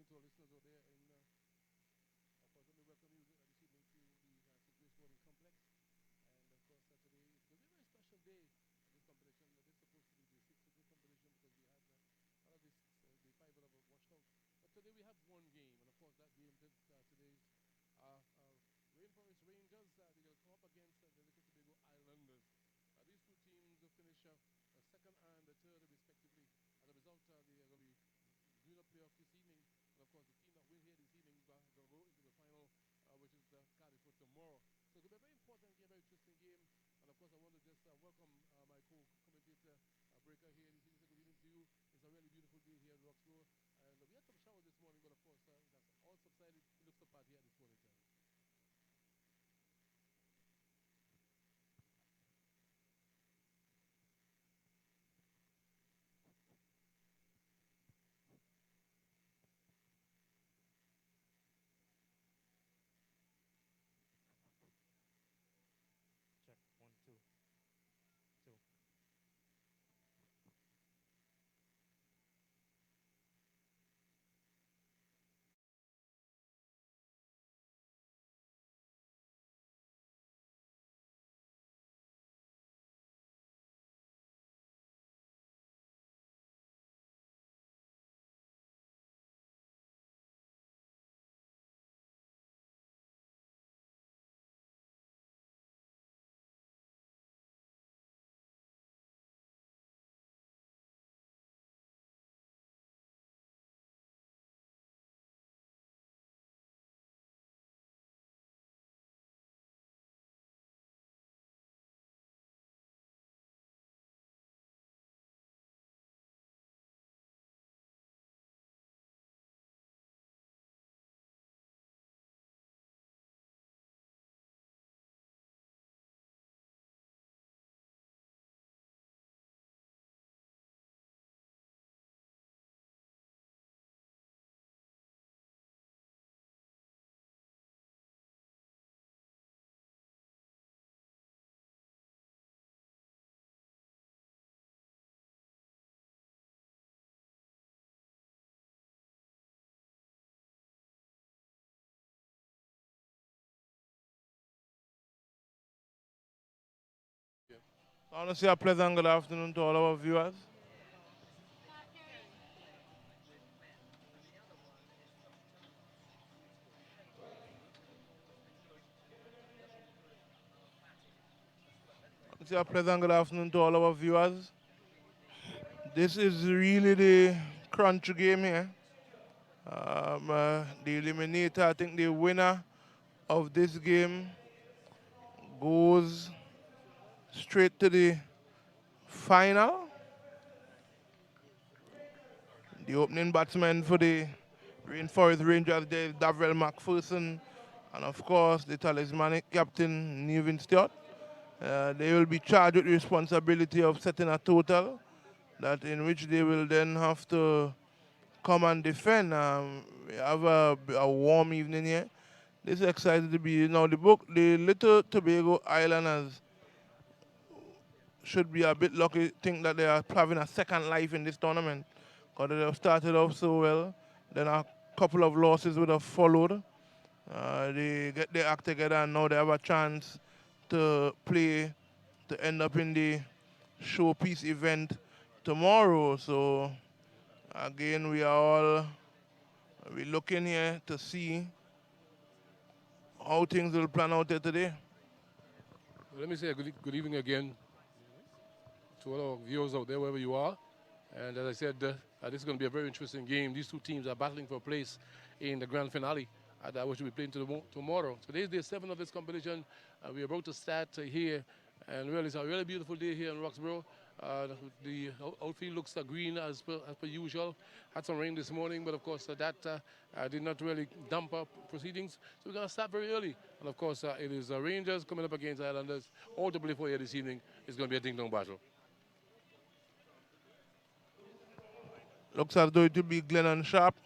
to our listeners out there. And of course, let me welcome you this evening to the St. Grace Sporting Complex. And of course, today is going to be a very special day in this competition. This is supposed to be the sixth of this competition because we had a lot of the five that have washed out. But today we have one game, and of course, that game today's Rainforest Rangers. They're going to come up against the Little Tobago Islanders. These two teams will finish second and the third, respectively. As a result, they are going to be doing a playoff this evening. And of course, the team that win here this evening going to go into the final, which is Cardiff for tomorrow. So it's going to be a very important game, very interesting game. And of course, I want to just welcome my co-commentator, Breaker here. This evening, good evening to you. It's a really beautiful day here in Roxborough. And we had some showers this morning, but of course, that's all subsided. It looks the party at this point in time. Check one, two, two. I want to say a pleasant good afternoon to all our viewers. I want to say a pleasant good afternoon to all our viewers. This is really the crunch game here. The eliminator, I think the winner of this game goes straight to the final. The opening batsman for the Rainforest Rangers, there is Davrell McPherson, and of course the talismanic captain, Nevin Stewart. They will be charged with the responsibility of setting a total that in which they will then have to come and defend. We have a warm evening here. This is excited to be now the Little Tobago Islanders should be a bit lucky. Think that they are having a second life in this tournament because they have started off so well. Then a couple of losses would have followed. They get their act together and now they have a chance to play to end up in the showpiece event tomorrow. So again, we looking here to see how things will plan out here today. Well, let me say a good evening again to all our viewers out there, wherever you are. And as I said, this is going to be a very interesting game. These two teams are battling for a place in the grand finale, which will be playing tomorrow. Today is day 7 of this competition. We're about to start here, and really, it's a really beautiful day here in Roxborough. The outfield looks green as per usual. Had some rain this morning, but of course that did not really damp up proceedings. So we're going to start very early. And of course, it is Rangers coming up against Islanders. All to play for here this evening. It's going to be a ding-dong battle. Looks as though it will be Glenn and Sharp.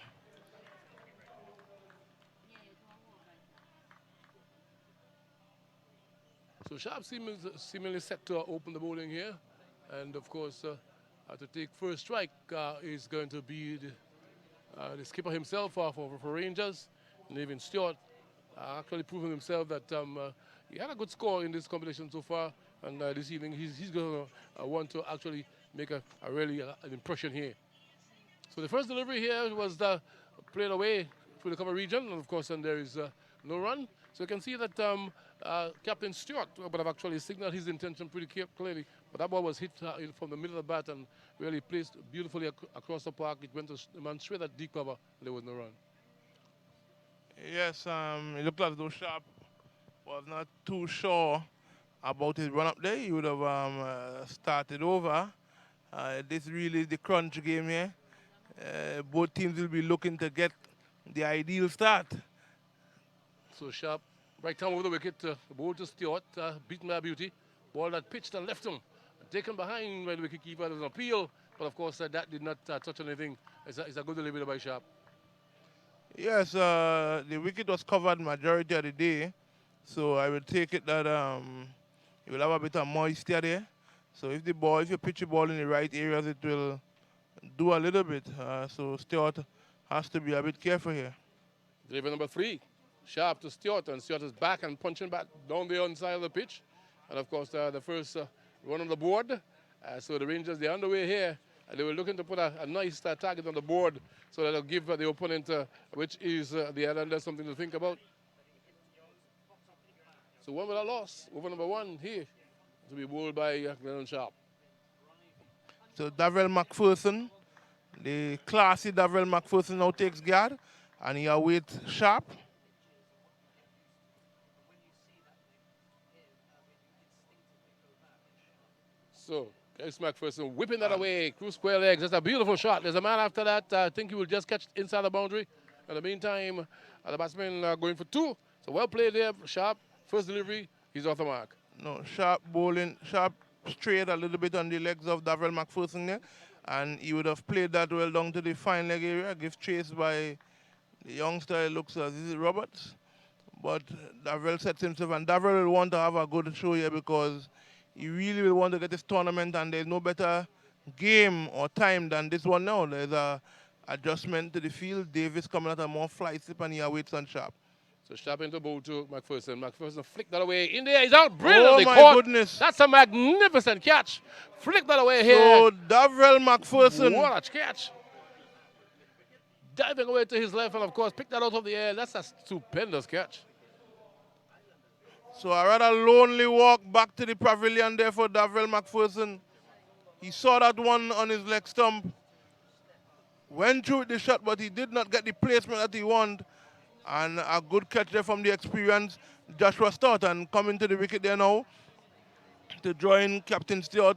So Sharp seemingly set to open the bowling here. And of course, to take first strike is going to be The skipper himself for Rangers, Nevin Stewart, actually proven himself that he had a good score in this competition so far. And this evening, he's going to want to actually make a really an impression here. So the first delivery here was played away through the cover region, and of course, then there is no run. So you can see that Captain Stewart would have actually signaled his intention pretty clearly, but that ball was hit from the middle of the bat and really placed beautifully across the park. It went to the man straight at deep cover, and there was no run. Yes, it looked as though Sharp was not too sure about his run up there. He would have started over. This really is the crunch game here. Both teams will be looking to get the ideal start. So Sharp, right time over the wicket, the ball to Stewart, beaten by beauty. Ball that pitched and left him. Taken behind by the wicketkeeper. There was an appeal, but of course that did not touch anything. It's a good delivery by Sharp. Yes, the wicket was covered majority of the day, so I will take it that you will have a bit of moisture there. So if you pitch the ball in the right areas, it will do a little bit. So Stewart has to be a bit careful here. Delivery number 3, Sharp to Stewart, and Stewart is back and punching back down the inside of the pitch. And of course, the first run on the board. So the Rangers, they're underway here. And they were looking to put a nice target on the board so that will give the opponent, which is the Islanders, something to think about. So one with a loss. Over number 1 here to be bowled by Glennon Sharp. So Davrell McPherson, the classy Davrell McPherson now takes guard, and he awaits Sharp. So Chris McPherson whipping that away, cruise square legs. That's a beautiful shot. There's a man after that. I think he will just catch inside the boundary. In the meantime, the batsman going for 2. So well played there, Sharp. First delivery, he's off the mark. No, Sharp bowling, Sharp strayed a little bit on the legs of Davrell McPherson there, and he would have played that well down to the fine leg area, give chase by the youngster. It looks as is it Roberts, but Davrell sets himself, and Davrell will want to have a good show here because he really will want to get this tournament, and there's no better game or time than this one now. There's a adjustment to the field. Davis coming at a more fly slip, and he awaits on Sharp. So Sharp into bowl to McPherson. McPherson flicked that away. In there, he's out. Brilliantly Oh my caught. goodness. That's a magnificent catch. Flick that away here. So Davrell McPherson. What a catch. Diving away to his left and, of course, picked that out of the air. That's a stupendous catch. So a rather lonely walk back to the pavilion there for Davrell McPherson. He saw that one on his leg stump. Went through with the shot, but he did not get the placement that he wanted. And a good catch there from the experienced Joshua Stott. And coming to the wicket there now to join Captain Stewart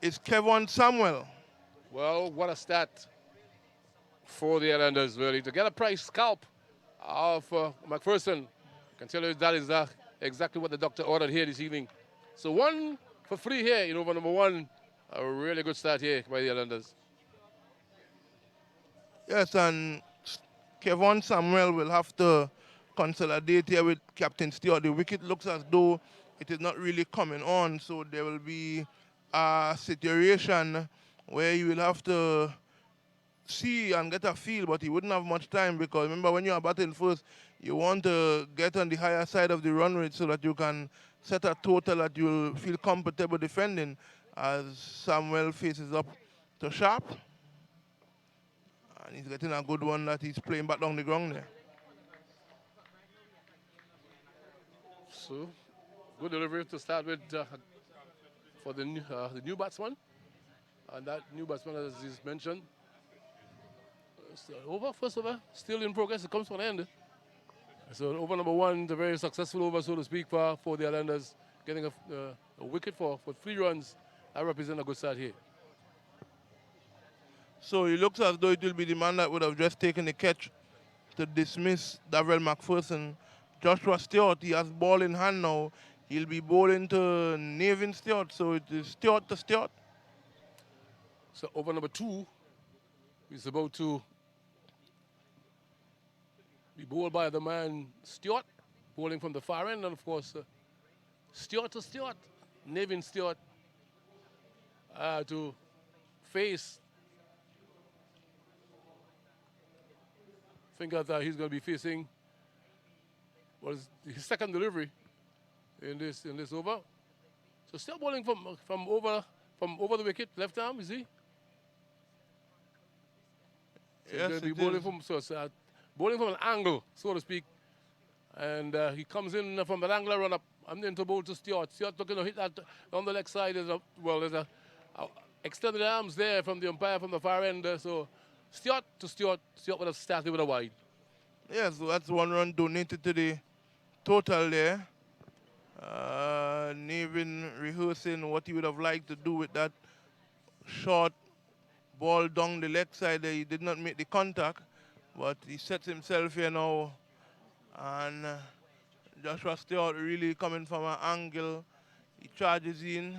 is Kevon Samuel. Well, what a stat for the Islanders, really. To get a price scalp of McPherson, I can tell you that is exactly what the doctor ordered here this evening. So 1 for 3 here in over number 1. A really good start here by the Islanders. Yes, and Kevon Samuel will have to consolidate here with Captain Stewart. The wicket looks as though it is not really coming on, so there will be a situation where you will have to see and get a feel, but he wouldn't have much time because remember when you are batting first, you want to get on the higher side of the run rate so that you can set a total that you will feel comfortable defending as Samuel faces up to Sharp. And he's getting a good one that he's playing back down the ground there. So, good delivery to start with for the new batsman. And that new batsman, as is mentioned, first over, still in progress. It comes to an end. So, over number 1, the very successful over, so to speak, for the Islanders, getting a wicket for 3 runs. That represents a good start here. So it looks as though it will be the man that would have just taken the catch to dismiss Davrell McPherson. Joshua Stewart, he has ball in hand now. He'll be bowling to Nevin Stewart, so it is Stewart to Stewart. So over number 2 is about to be bowled by the man Stewart, bowling from the far end, and of course Stewart to Stewart, Nevin Stewart to face think that he's going to be facing his second delivery in this over. So still bowling from over the wicket, left arm, is he? So Yes, he's going to be bowling from an angle, so to speak. And he comes in from an angle run up and into bowl to Stewart. Stewart looking to hit that on the leg side. There's a extended arms there from the umpire from the far end. So Stewart would have started with a wide. Yes, so that's 1 run donated to the total there. Nevin rehearsing what he would have liked to do with that short ball down the leg side there. He did not make the contact, but he sets himself here now. And Joshua Stewart really coming from an angle. He charges in,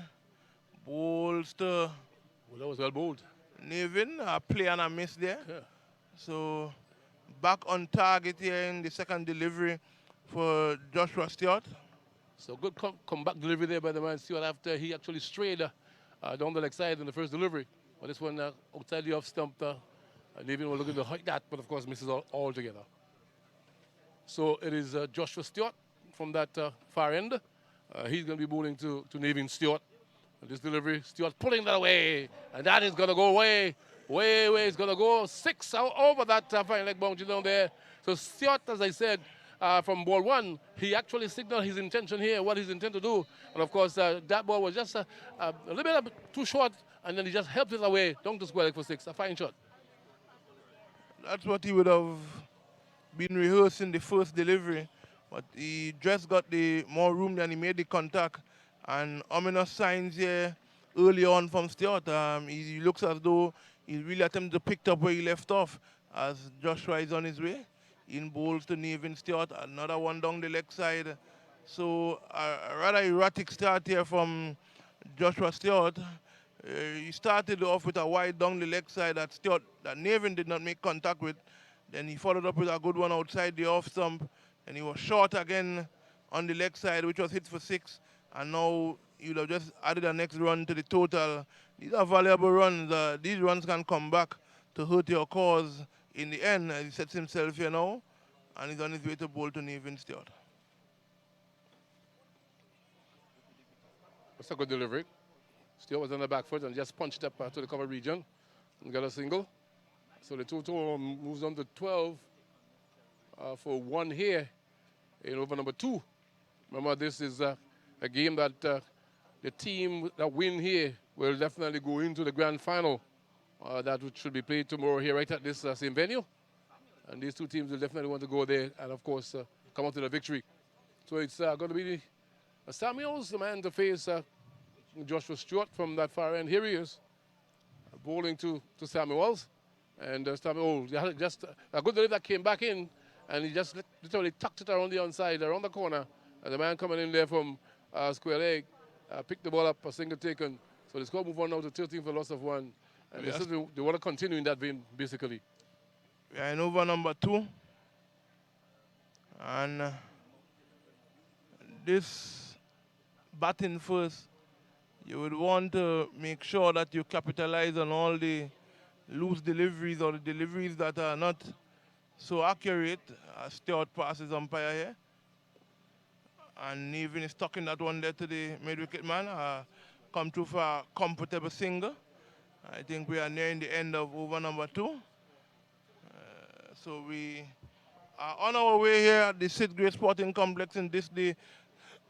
bowls to... Well, that was well bowled. Nevin, a play and a miss there. Yeah. So back on target here in the second delivery for Joshua Stewart. So good comeback delivery there by the man Stewart after he actually strayed down the leg side in the first delivery. But this one outside the off stump, Nevin was looking to hit that, but of course misses altogether. So it is Joshua Stewart from that far end. He's going to be bowling to Nevin Stewart. And this delivery, Stewart pulling that away, and that is going to go way. It's going to go 6 over that fine leg boundary down there. So Stewart, as I said, from ball 1, he actually signaled his intention here, what he's intended to do. And of course, that ball was just a little bit too short, and then he just helped it away down to square leg for 6. A fine shot. That's what he would have been rehearsing the first delivery, but he just got the more room than he made the contact. And ominous signs here early on from Stewart. He looks as though he's really attempting to pick up where he left off as Joshua is on his way. In bowls to Nevin Stewart, another one down the leg side. So a rather erratic start here from Joshua Stewart. He started off with a wide down the leg side that Nevin did not make contact with. Then he followed up with a good one outside the off stump. And he was short again on the leg side, which was hit for 6. And now he would have just added a next run to the total. These are valuable runs. These runs can come back to hurt your cause in the end. He sets himself here now, and he's on his way to bowl to Nevin Stewart. That's a good delivery. Stewart was on the back foot and just punched up to the cover region and got a single. So the total moves on to 12 for 1 here in over number 2. Remember, this is a game that the team that win here will definitely go into the grand final. That should be played tomorrow here right at this same venue. And these two teams will definitely want to go there and, of course, come out with a victory. So it's going to be Samuels, the man to face Joshua Stewart from that far end. Here he is, bowling to Samuels. And Samuel just a good delivery that came back in, and he just literally tucked it around the onside, around the corner. And the man coming in there from square leg picked the ball up, a single taken. So the score move on now to 13 for loss of 1. And yes, they want to continue in that vein, basically. We are in over number 2. And this batting first, you would want to make sure that you capitalize on all the loose deliveries or the deliveries that are not so accurate. Stewart passes umpire here. And Nevin is tucking that one there to the mid-wicket man. Come through for a comfortable single. I think we are nearing the end of over number 2. So we are on our way here at the Sid Gray Sporting Complex in this day.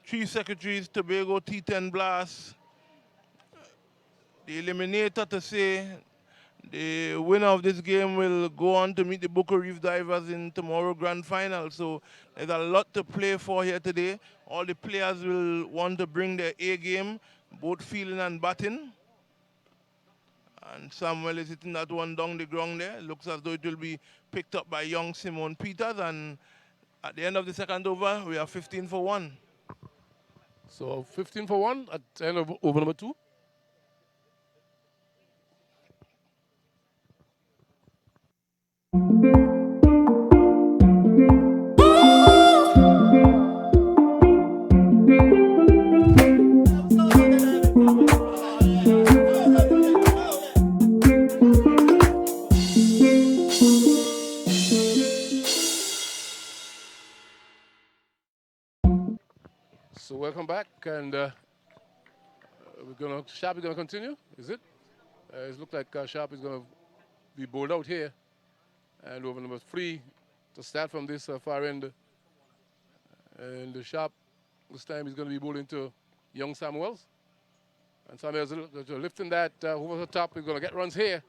3 Secretaries, Tobago, T10 Blast. The eliminator to say the winner of this game will go on to meet the Booker Reef Divers in tomorrow's grand final. So there's a lot to play for here today. All the players will want to bring their A game, both fielding and batting. And Samuel is hitting that one down the ground there. Looks as though it will be picked up by young Simon Peters. And at the end of the second over, we are 15 for 1. So 15 for 1 at the end of over number 2. So welcome back, and Sharp is gonna continue. Is it? It looks like Sharp is gonna be bowled out here, and over number 3 to start from this far end, and the Sharp this time is gonna be bowling to young Samuels, and Samuels lifting that over the top. He's gonna get runs here,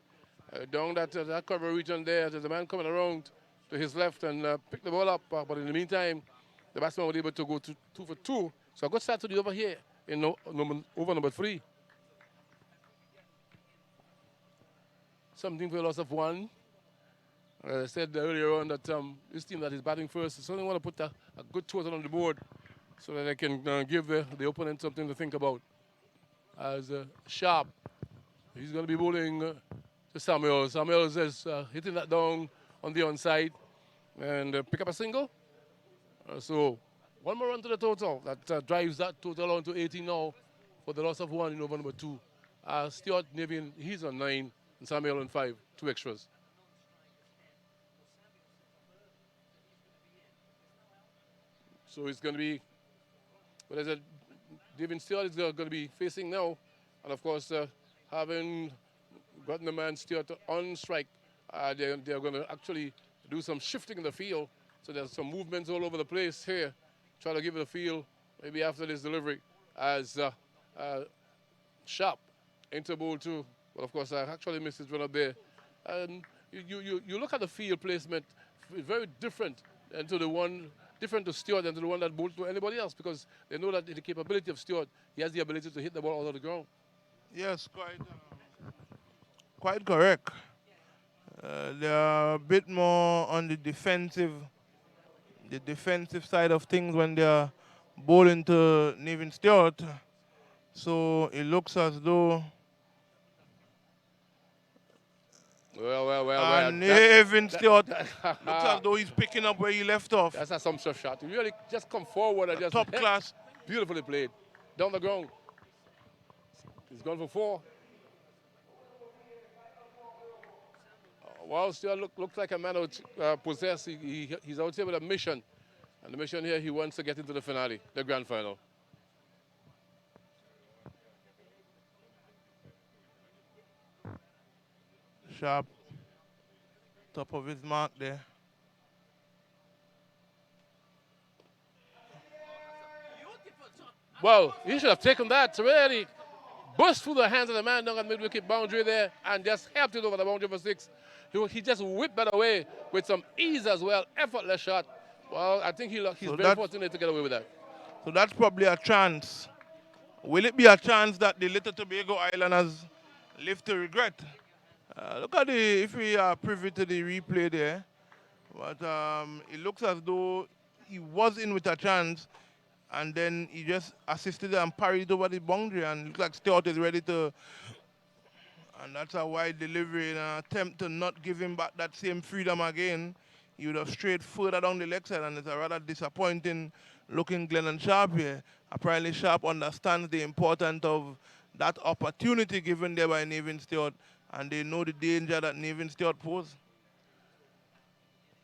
down that cover region there. There's a man coming around to his left and pick the ball up, but in the meantime, the batsman was able to go to 2 for 2. So a good start to the over here in over number 3. Something for a loss of 1. I said earlier on that this team that is batting first certainly want to put a good total on the board so that they can give the opponent something to think about. As Sharp, he's going to be bowling to Samuels. Samuels is hitting that down on the onside and pick up a single. So 1 more run to the total. That drives that total on to 18 now for the loss of 1 in over number 2. Stuart Nevin, he's on 9, and Samuel on 5, 2 extras. So it's going to be, what is it? Devin Stewart is going to be facing now. And of course, having gotten the man Stewart on strike, they're going to actually do some shifting in the field. So there's some movements all over the place here. Try to give it a feel maybe after this delivery as Sharp into bowl 2. Well, of course, I actually missed his run up there. And you look at the field placement, very different to the one, different to Stewart than to the one that bowled to anybody else, because they know that the capability of Stewart, he has the ability to hit the ball out of the ground. Yes, quite correct. They are a bit more on the defensive side of things when they are bowling to Nevin Stewart. So it looks as though Well. Nevin Stewart looks as though he's picking up where he left off. That's a some surf shot. He really just come forward and just Top class. Beautifully played. Down the ground. He's gone for 4. Well, Stewart looks like a man who possessed. He's out here with a mission. And the mission here, he wants to get into the finale, the grand final. Sharp, top of his mark there. Well, he should have taken that to really burst through the hands of the man down at mid-wicket boundary there and just helped it over the boundary for 6. He just whipped that away with some ease as well, effortless shot. Well, I think he's very fortunate to get away with that. So that's probably a chance. Will it be a chance that the Little Tobago Islanders live to regret? Look at if we are privy to the replay there, but it looks as though he was in with a chance, and then he just assisted and parried over the boundary, and it looks like Stewart is ready to, and that's a wide delivery in an attempt to not give him back that same freedom again. He would have strayed further down the leg side, and it's a rather disappointing looking Glennon Sharp here. Apparently Sharp understands the importance of that opportunity given there by Nevin Stewart, and they know the danger that Nevin Stewart poses.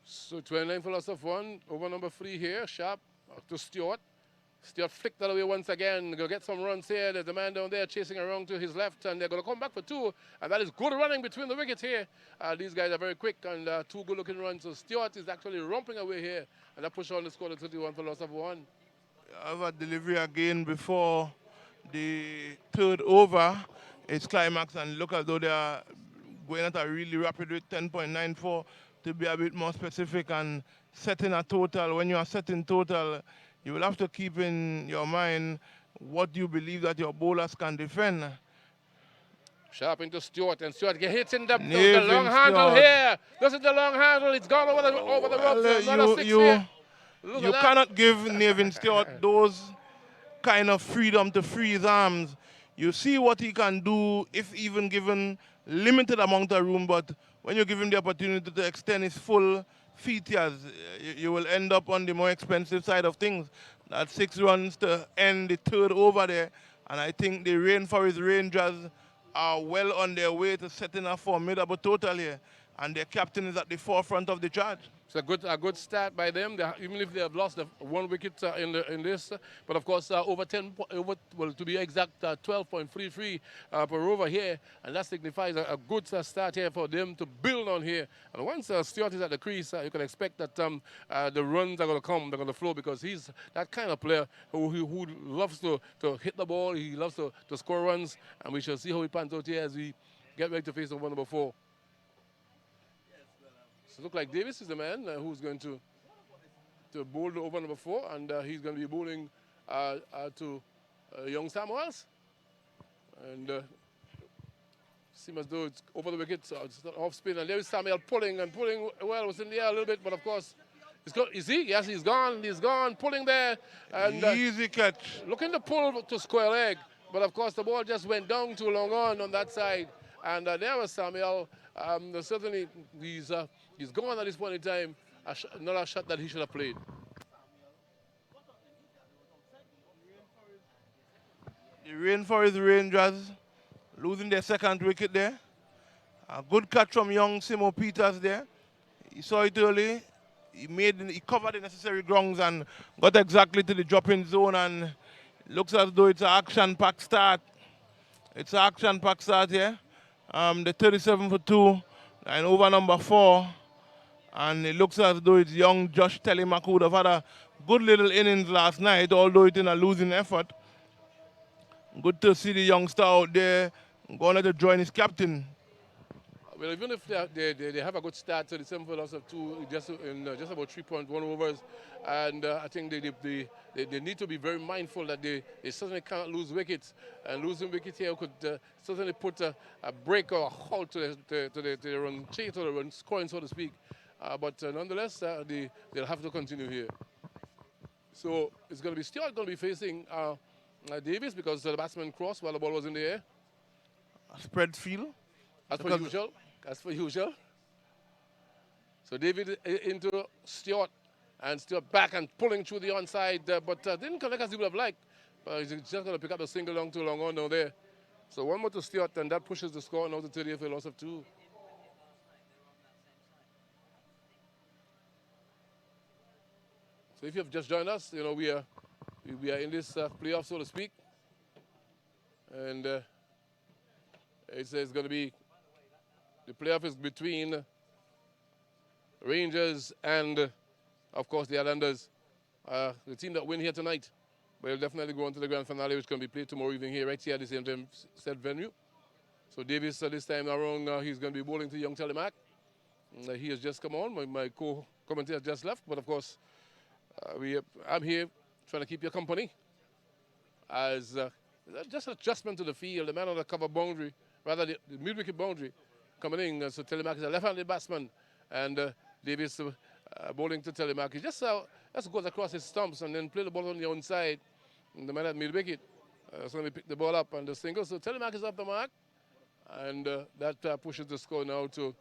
So 29 for loss of 1, over number 3 here, Sharp to Stewart. Stewart flicked that away once again. Going to get some runs here. There's a man down there chasing around to his left, and they're going to come back for 2. And that is good running between the wickets here. These guys are very quick, and 2 good-looking runs. So Stewart is actually romping away here, and that pushes on the score to 31 for loss of 1. I have a delivery again before the 3rd over. It's climax, and look as though they are going at a really rapid rate, 10.94 to be a bit more specific, and setting a total. When you are setting total, you will have to keep in your mind what you believe that your bowlers can defend. Sharp into Stewart, and Stewart hits in the long handle here. This is the long handle. It's gone over the rope. You cannot give Nevin Stewart those kind of freedom to free his arms. You see what he can do if even given limited amount of room, but when you give him the opportunity to extend his full feet, you will end up on the more expensive side of things. That's 6 runs to end the 3rd over there, and I think the Rainforest Rangers are well on their way to setting a formidable total here, and their captain is at the forefront of the charge. It's a good start by them. Even if they have lost one wicket in this, but of course over 10, over, well, to be exact, 12.33 per over here, and that signifies a good start here for them to build on here. And once Stewart is at the crease, you can expect that the runs are going to come, they're going to flow, because he's that kind of player who loves to hit the ball, he loves to score runs, and we shall see how he pans out here as we get ready to face over number 4. So it looks like Davis is the man who's going to bowl over number 4, and he's going to be bowling to young Samuels. And seems as though it's over the wicket, so it's not off spin. And there is Samuel pulling well, was in the air a little bit, but of course, is he? Yes, he's gone, pulling there. And easy catch. Looking to pull to square leg, but of course the ball just went down too long on that side. And there was Samuel. Certainly, he's gone at this point in time. Another shot that he should have played. The rain for his Rangers, losing their second wicket there. A good catch from young Simo Peters there. He saw it early. He covered the necessary grounds and got exactly to the dropping zone, and looks as though it's an action-packed start. It's an action-packed start here. The 37 for 2 and over number 4. And it looks as though it's young Josh Telemack, who would have had a good little innings last night, although it's in a losing effort. Good to see the youngster out there going to join his captain. Well, even if they have a good start, 37 for loss of 2, just about 3.1 overs, and I think they need to be very mindful that they certainly can't lose wickets, and losing wickets here could certainly put a break or a halt to the run chase or the run scoring, so to speak. But nonetheless, they'll have to continue here. So it's going to be Stewart going to be facing Davis, because the batsman crossed while the ball was in the air. A spread field. As per usual. So David into Stewart, and Stewart back and pulling through the onside, but didn't connect as he would have liked. But he's just going to pick up a single long too long on down there. So one more to Stewart, and that pushes the score now to 38 for a loss of 2. So if you have just joined us, you know we are in this playoff, so to speak, and it's going to be. The playoff is between Rangers and, of course, the Islanders. The team that win here tonight will definitely go on to the grand finale, which is going to be played tomorrow evening here, right here at the same said venue. So Davis, this time around, he's going to be bowling to young Telemack. He has just come on. My co-commentator just left, but of course, I'm here trying to keep you company. As just an adjustment to the field, the man on the cover boundary, rather the mid-wicket boundary, coming in. So Telemack is a left-handed batsman, and Davis bowling to Telemack. He just goes across his stumps and then play the ball on the onside. And the man at mid-wicket suddenly pick the ball up and the single. So Telemack is off the mark, and that pushes the score now to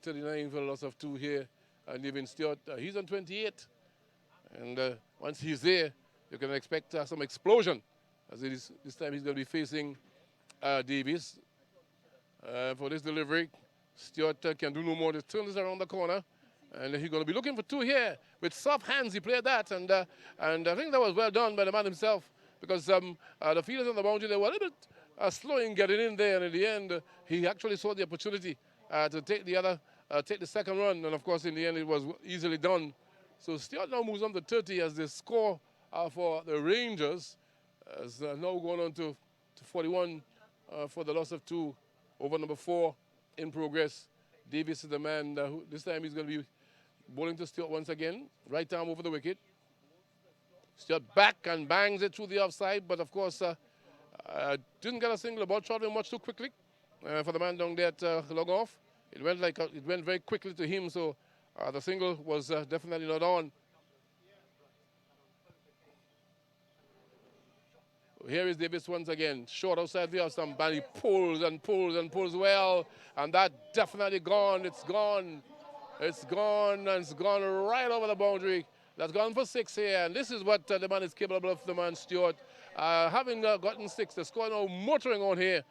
39 for a loss of 2 here. And even Stewart, he's on 28. And once he's there, you can expect some explosion. As this time he's going to be facing Davis. For this delivery, Stewart can do no more than turn this around the corner, and he's going to be looking for 2 here with soft hands. He played that, and I think that was well done by the man himself, because the fielders on the boundary, they were a little bit slow in getting in there, and in the end, he actually saw the opportunity to take the second run, and of course, in the end, it was easily done. So Stewart now moves on to 30 as the score for the Rangers is now going on to 41 for the loss of 2. Over number 4 in progress. Davis is the man who this time he's going to be bowling to Stewart once again. Right arm over the wicket. Stewart back and bangs it through the offside, but of course didn't get a single. The ball traveling much too quickly for the man down there to log off. It went very quickly to him, so the single was definitely not on. Here is Davis once again, short outside the off stump, and he pulls and pulls and pulls well, and that definitely gone. It's gone. It's gone, and it's gone right over the boundary. That's gone for 6 here, and this is what the man is capable of, the man Stewart. Having gotten 6, the score now motoring on here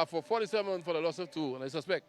for 47 for the loss of 2, and I suspect.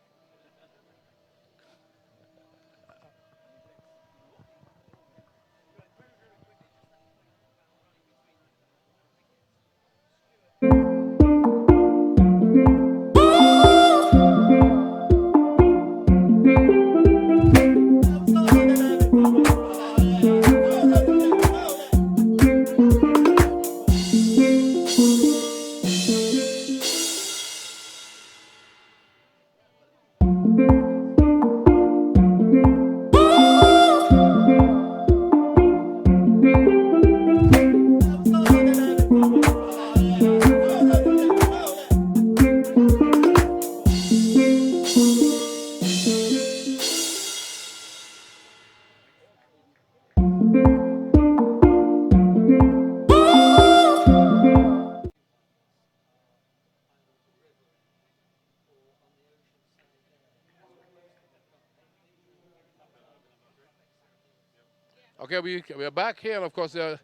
Okay, we are back here, and of course, over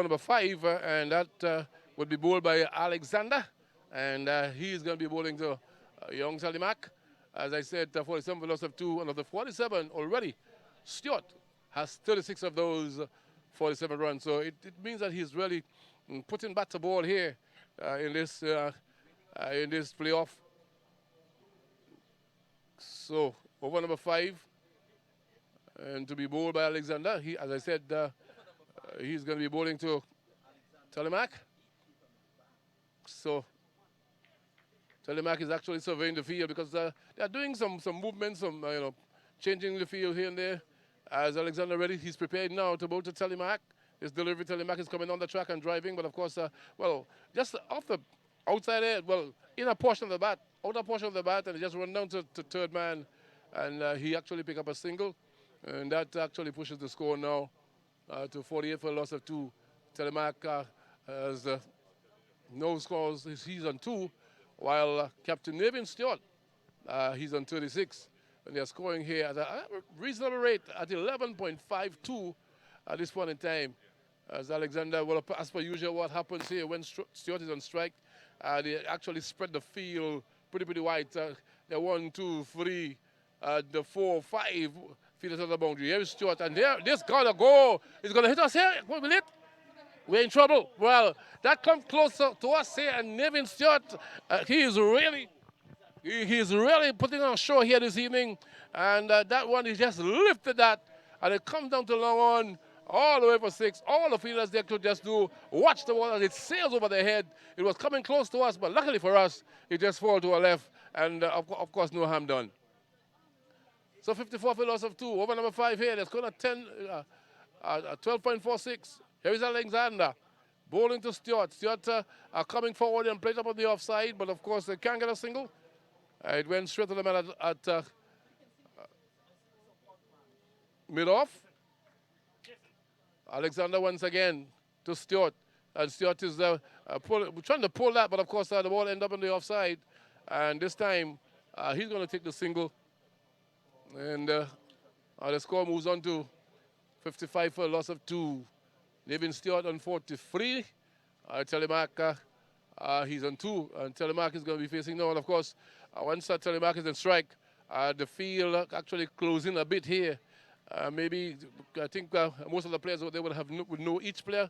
number 5, and that would be bowled by Alexander, and he's going to be bowling to young Salimak. As I said, 47 for loss of 2, and of the 47 already, Stewart has 36 of those 47 runs. So it means that he's really putting bat to ball here in this playoff. So over number 5. And to be bowled by Alexander, as I said, he's going to be bowling to Telemak. So Telemak is actually surveying the field because they're doing some movements, changing the field here and there. As Alexander ready, he's prepared now to bowl to Telemak. His delivery, Telemak is coming on the track and driving, but of course, just off the outside edge, inner portion of the bat, outer portion of the bat, and he just run down to third man, and he actually pick up a single. And that actually pushes the score now to 48 for a loss of 2. Telemak has no scores. He's on 2, while Captain Nevin Stewart, he's on 36. And they're scoring here at a reasonable rate at 11.52 at this point in time. As Alexander, as per usual, what happens here when Stewart is on strike, they actually spread the field pretty wide. They're 1, 2, 3, the 4, 5. Fielders on the boundary. Here is Stewart, and this gotta go. He's gonna hit us here. What will it? We're in trouble. Well, that comes closer to us here, and Nevin Stewart, he's really putting on a show here this evening, and that one, he just lifted that, and it comes down to long on, all the way for 6. All the fielders there could just watch the ball as it sails over their head. It was coming close to us, but luckily for us, it just fell to our left, and of course, no harm done. So 54 for loss of 2. Over number 5 here. That's going to 12.46. Here is Alexander. Bowling to Stewart. Stewart coming forward and played up on the offside, but of course they can't get a single. It went straight to the man at mid-off. Alexander once again to Stewart. And Stewart is trying to pull that, but of course the ball ended up on the offside. And this time he's going to take the single. And the score moves on to 55 for a loss of 2. Nevin Stewart on 43. Telemark, he's on 2. And Telemark is going to be facing now. And of course, once Telemark is in strike, the field actually closing a bit here. Maybe I think most of the players out there would know each player,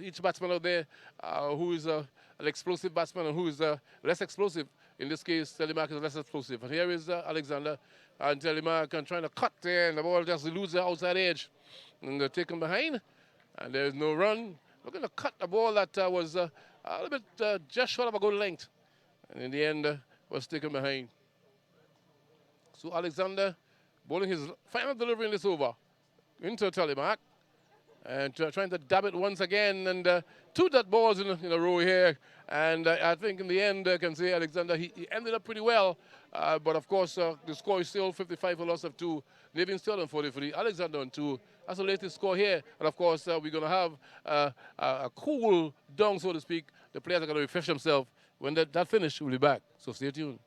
each batsman out there who is an explosive batsman and who is less explosive. In this case, Telemark is less explosive. And here is Alexander. And Telemark trying to cut there, and the ball just loses the outside edge. And they're taken behind, and there's no run. Looking to cut the ball that was a little bit just short of a good length. And in the end, was taken behind. So Alexander bowling his final delivery in this over into Telemark. And trying to dab it once again, and 2 dot balls in a row here. And I think in the end, I can say Alexander, he ended up pretty well. But of course, the score is still 55 for loss of 2. Nevin still on 43. Alexander on 2. That's the latest score here. And of course, we're going to have a cool down, so to speak. The players are going to refresh themselves. When that finish, we'll be back. So stay tuned.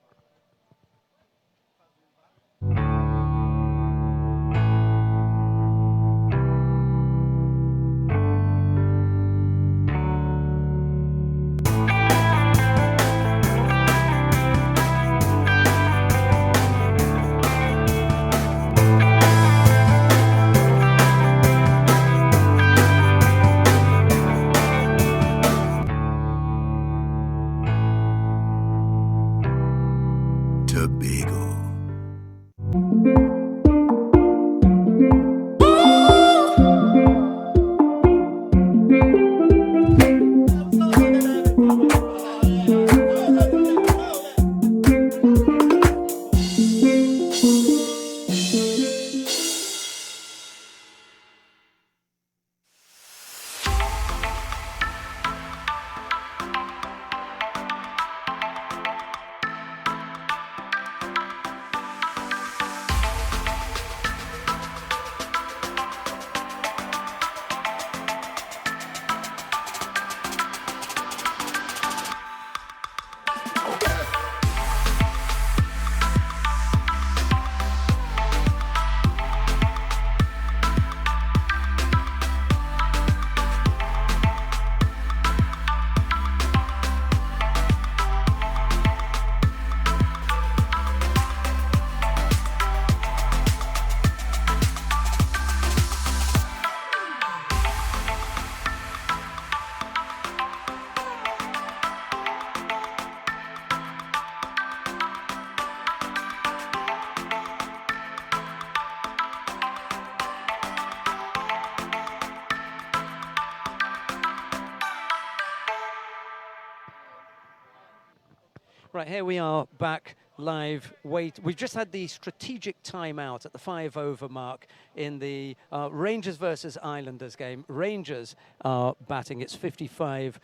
Right, here we are back live. We've just had the strategic timeout at the 5-over mark in the Rangers versus Islanders game. Rangers are batting. It's 55-4-2.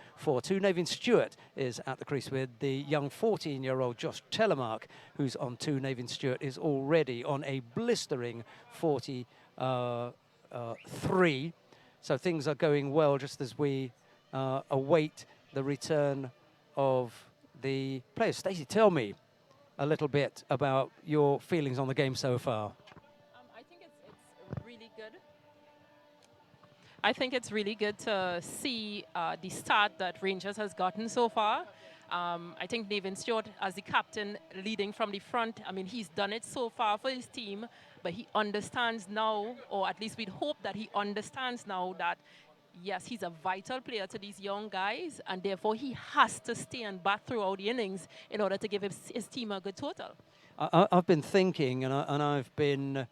Navin Stewart is at the crease with the young 14-year-old Josh Telemark, who's on 2. Navin Stewart is already on a blistering 43. So things are going well just as we await the return of the players. Stacey, tell me a little bit about your feelings on the game so far. I think it's really good. I think it's really good to see the start that Rangers has gotten so far. I think Navin Stewart, as the captain, leading from the front, I mean, he's done it so far for his team, but he understands now, or at least we'd hope that he understands now that yes, he's a vital player to these young guys, and therefore he has to stay and bat throughout the innings in order to give his team a good total. I've been thinking and I've been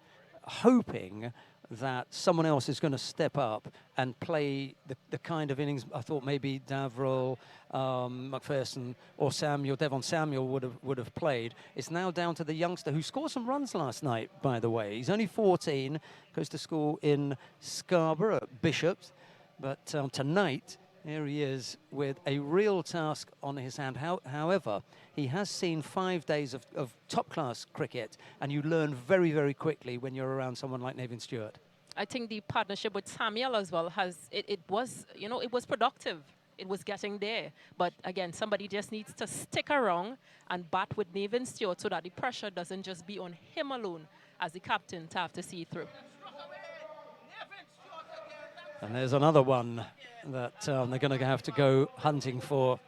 hoping that someone else is going to step up and play the kind of innings I thought maybe Davrill, McPherson or Devon Samuel would have played. It's now down to the youngster who scored some runs last night, by the way. He's only 14, goes to school in Scarborough at Bishop's. But tonight, here he is with a real task on his hand. However, he has seen 5 days of top-class cricket, and you learn very, very quickly when you're around someone like Navin Stewart. I think the partnership with Samuel as well it was productive. It was getting there. But again, somebody just needs to stick around and bat with Navin Stewart so that the pressure doesn't just be on him alone as the captain to have to see through. And there's another one that they're going to have to go hunting for.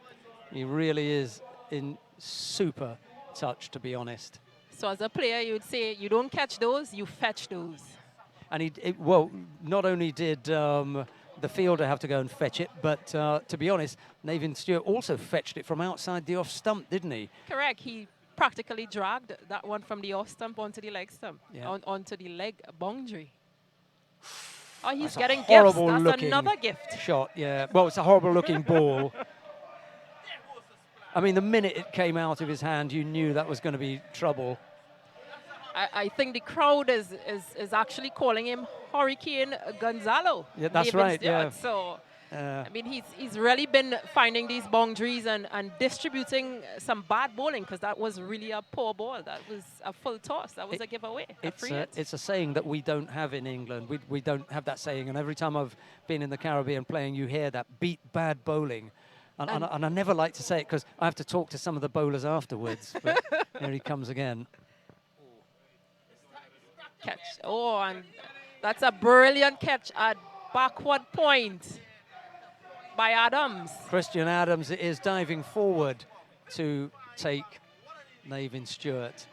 He really is in super touch, to be honest. So as a player, you would say, you don't catch those, you fetch those. And not only did the fielder have to go and fetch it, but to be honest, Navin Stewart also fetched it from outside the off stump, didn't he? Correct. He practically dragged that one from the off stump onto the leg stump, onto the leg boundary. Oh, he's getting gifts. That's another gift. Shot, yeah. Well, it's a horrible-looking ball. I mean, the minute it came out of his hand, you knew that was going to be trouble. I think the crowd is actually calling him Hurricane Gonzalo. Yeah, that's right, yeah. So, I mean, he's really been finding these boundaries and distributing some bad bowling, because that was really a poor ball. That was a full toss. That was a giveaway, a free hit. It's a saying that we don't have in England. We don't have that saying. And every time I've been in the Caribbean playing, you hear that, beat bad bowling. And I never like to say it because I have to talk to some of the bowlers afterwards. But here he comes again. Catch. Oh, and that's a brilliant catch at backward point by Adams. Christian Adams is diving forward to take Navin Stewart.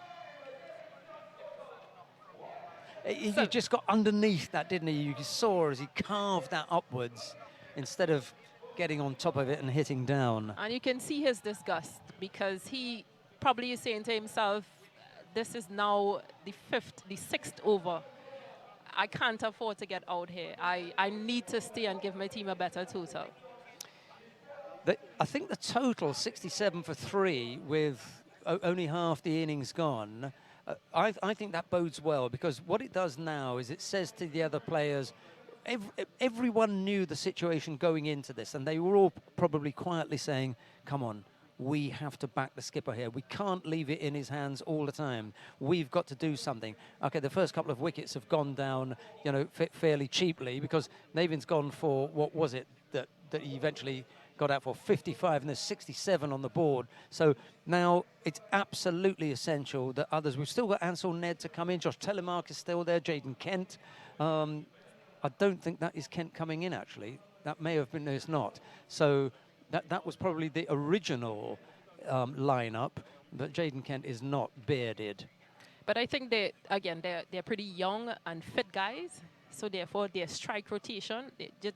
He just got underneath that, didn't he? You saw as he carved that upwards instead of getting on top of it and hitting down. And you can see his disgust, because he probably is saying to himself, this is now the 6th over. I can't afford to get out here. I need to stay and give my team a better total. I think the total, 67 for 3, with only half the innings gone, I think that bodes well, because what it does now is it says to the other players, everyone knew the situation going into this, and they were all probably quietly saying, come on, we have to back the skipper here. We can't leave it in his hands all the time. We've got to do something. Okay, the first couple of wickets have gone down, fairly cheaply, because Navin's gone for, what was it, that he eventually got out for 55, and there's 67 on the board. So now it's absolutely essential that others, we've still got Ansel Ned to come in, Josh Telemark is still there, Jaden Kent. I don't think that is Kent coming in, actually. That may have been, no, it's not. So that was probably the original lineup, but Jaden Kent is not bearded. But I think they're pretty young and fit guys. So therefore, their strike rotation,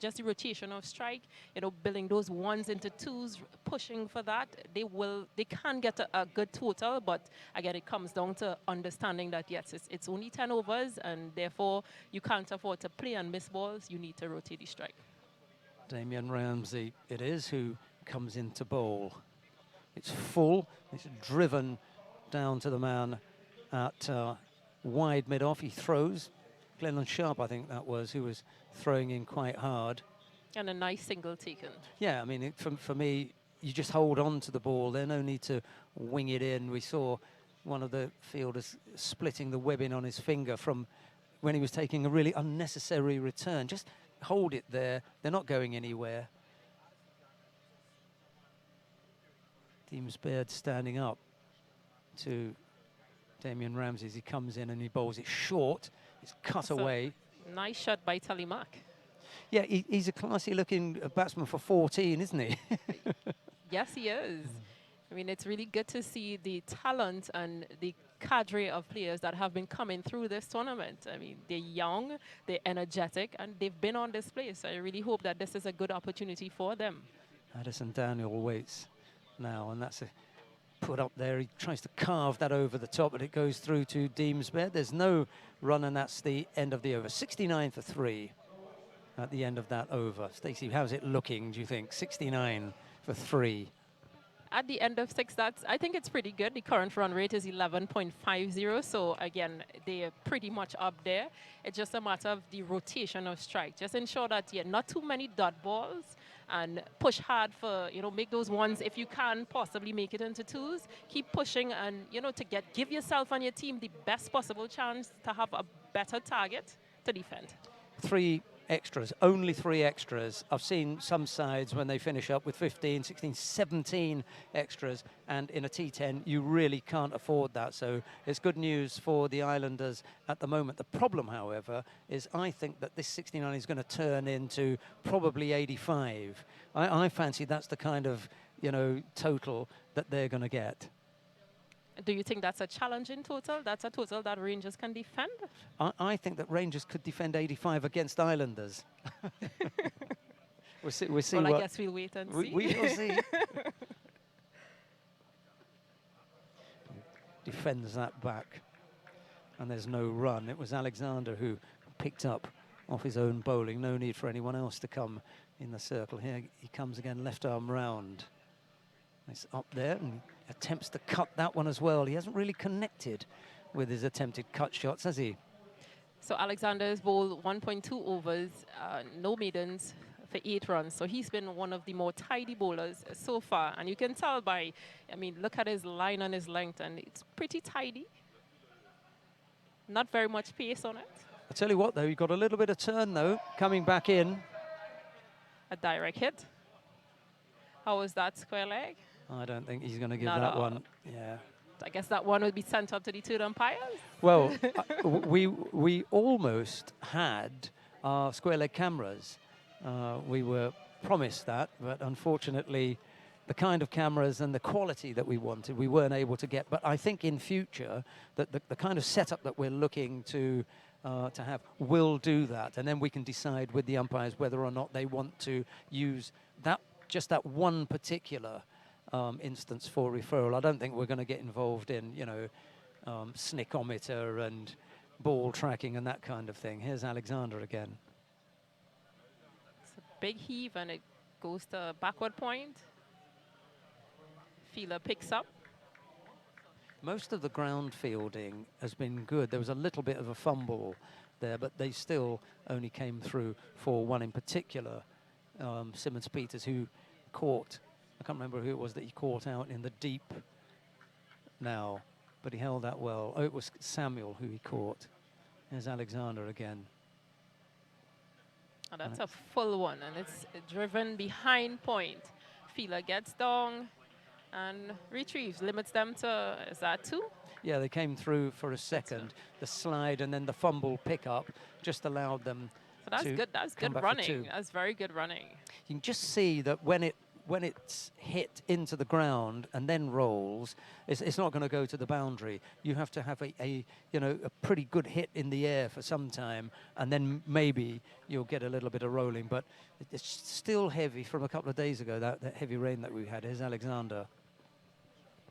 just the rotation of strike, building those ones into twos, pushing for that, they can get a good total. But again, it comes down to understanding that yes, it's only 10 overs, and therefore you can't afford to play and miss balls. You need to rotate the strike. Damian Ramsey, it is, who comes in to bowl. It's full. It's driven down to the man at wide mid-off. He throws. Glennon Sharp, I think that was, who was throwing in quite hard. And a nice single taken. Yeah, I mean, for me, you just hold on to the ball. There's no need to wing it in. We saw one of the fielders splitting the webbing on his finger from when he was taking a really unnecessary return. Just hold it there. They're not going anywhere. Deems Baird standing up to Damien Ramsey as he comes in and he bowls it short. It's cut away. Nice shot by Talimak. Yeah, he's a classy-looking batsman for 14, isn't he? Yes, he is. I mean, it's really good to see the talent and the cadre of players that have been coming through this tournament. I mean, they're young, they're energetic, and they've been on display. So I really hope that this is a good opportunity for them. Addison Daniel waits now, and that's a put up there. He tries to carve that over the top, but it goes through to Deems Baird. There's no run, and that's the end of the over. 69 for 3 at the end of that over. Stacey, how's it looking, do you think? 69 for 3. At the end of 6, I think it's pretty good. The current run rate is 11.50. So again, they're pretty much up there. It's just a matter of the rotation of strike. Just ensure that not too many dot balls, and push hard for, make those ones. If you can possibly make it into 2s, keep pushing and, to give yourself and your team the best possible chance to have a better target to defend. 3 extras, only 3 extras. I've seen some sides when they finish up with 15, 16, 17 extras, and in a T10 you really can't afford that. So it's good news for the Islanders at the moment. The problem, however, is I think that this 69 is going to turn into probably 85. I fancy that's the kind of, total that they're going to get. Do you think that's a challenging total? That's a total that Rangers can defend? I think that Rangers could defend 85 against Islanders. We'll see well, what I guess we'll wait and see. We will see. Defends that back. And there's no run. It was Alexander who picked up off his own bowling. No need for anyone else to come in the circle. Here he comes again, left arm round. It's up there and attempts to cut that one as well. He hasn't really connected with his attempted cut shots, has he? So Alexander's bowled 1.2 overs, no maidens for 8 runs. So he's been one of the more tidy bowlers so far. And you can tell by, look at his line and his length, and it's pretty tidy. Not very much pace on it. I tell you what, though, he got a little bit of turn, though, coming back in. A direct hit. How was that square leg? I don't think he's going to give Not that at all. one. Yeah. I guess that one would be sent up to the 2 umpires. Well, we almost had our square leg cameras. We were promised that, but unfortunately, the kind of cameras and the quality that we wanted, we weren't able to get. But I think in future, that the kind of setup that we're looking to have will do that, and then we can decide with the umpires whether or not they want to use just that one particular instance for referral. I don't think we're going to get involved in, snickometer and ball tracking and that kind of thing. Here's Alexander again. It's a big heave and it goes to backward point. Fielder picks up. Most of the ground fielding has been good. There was a little bit of a fumble there, but they still only came through for one in particular, Simmons Peters, who caught, I can't remember who it was that he caught out in the deep now, but he held that well. Oh, it was Samuel who he caught. There's Alexander again. And that's a full one, and it's driven behind point. Fielder gets down and retrieves, limits them to, is that 2? Yeah, they came through for a second. The slide and then the fumble pickup just allowed them So that's to good. That's come good back for running. 2. That's very good running. You can just see that when it's hit into the ground and then rolls, it's not going to go to the boundary. You have to have a pretty good hit in the air for some time, and then maybe you'll get a little bit of rolling. But it's still heavy from a couple of days ago, that heavy rain that we had. Here's Alexander.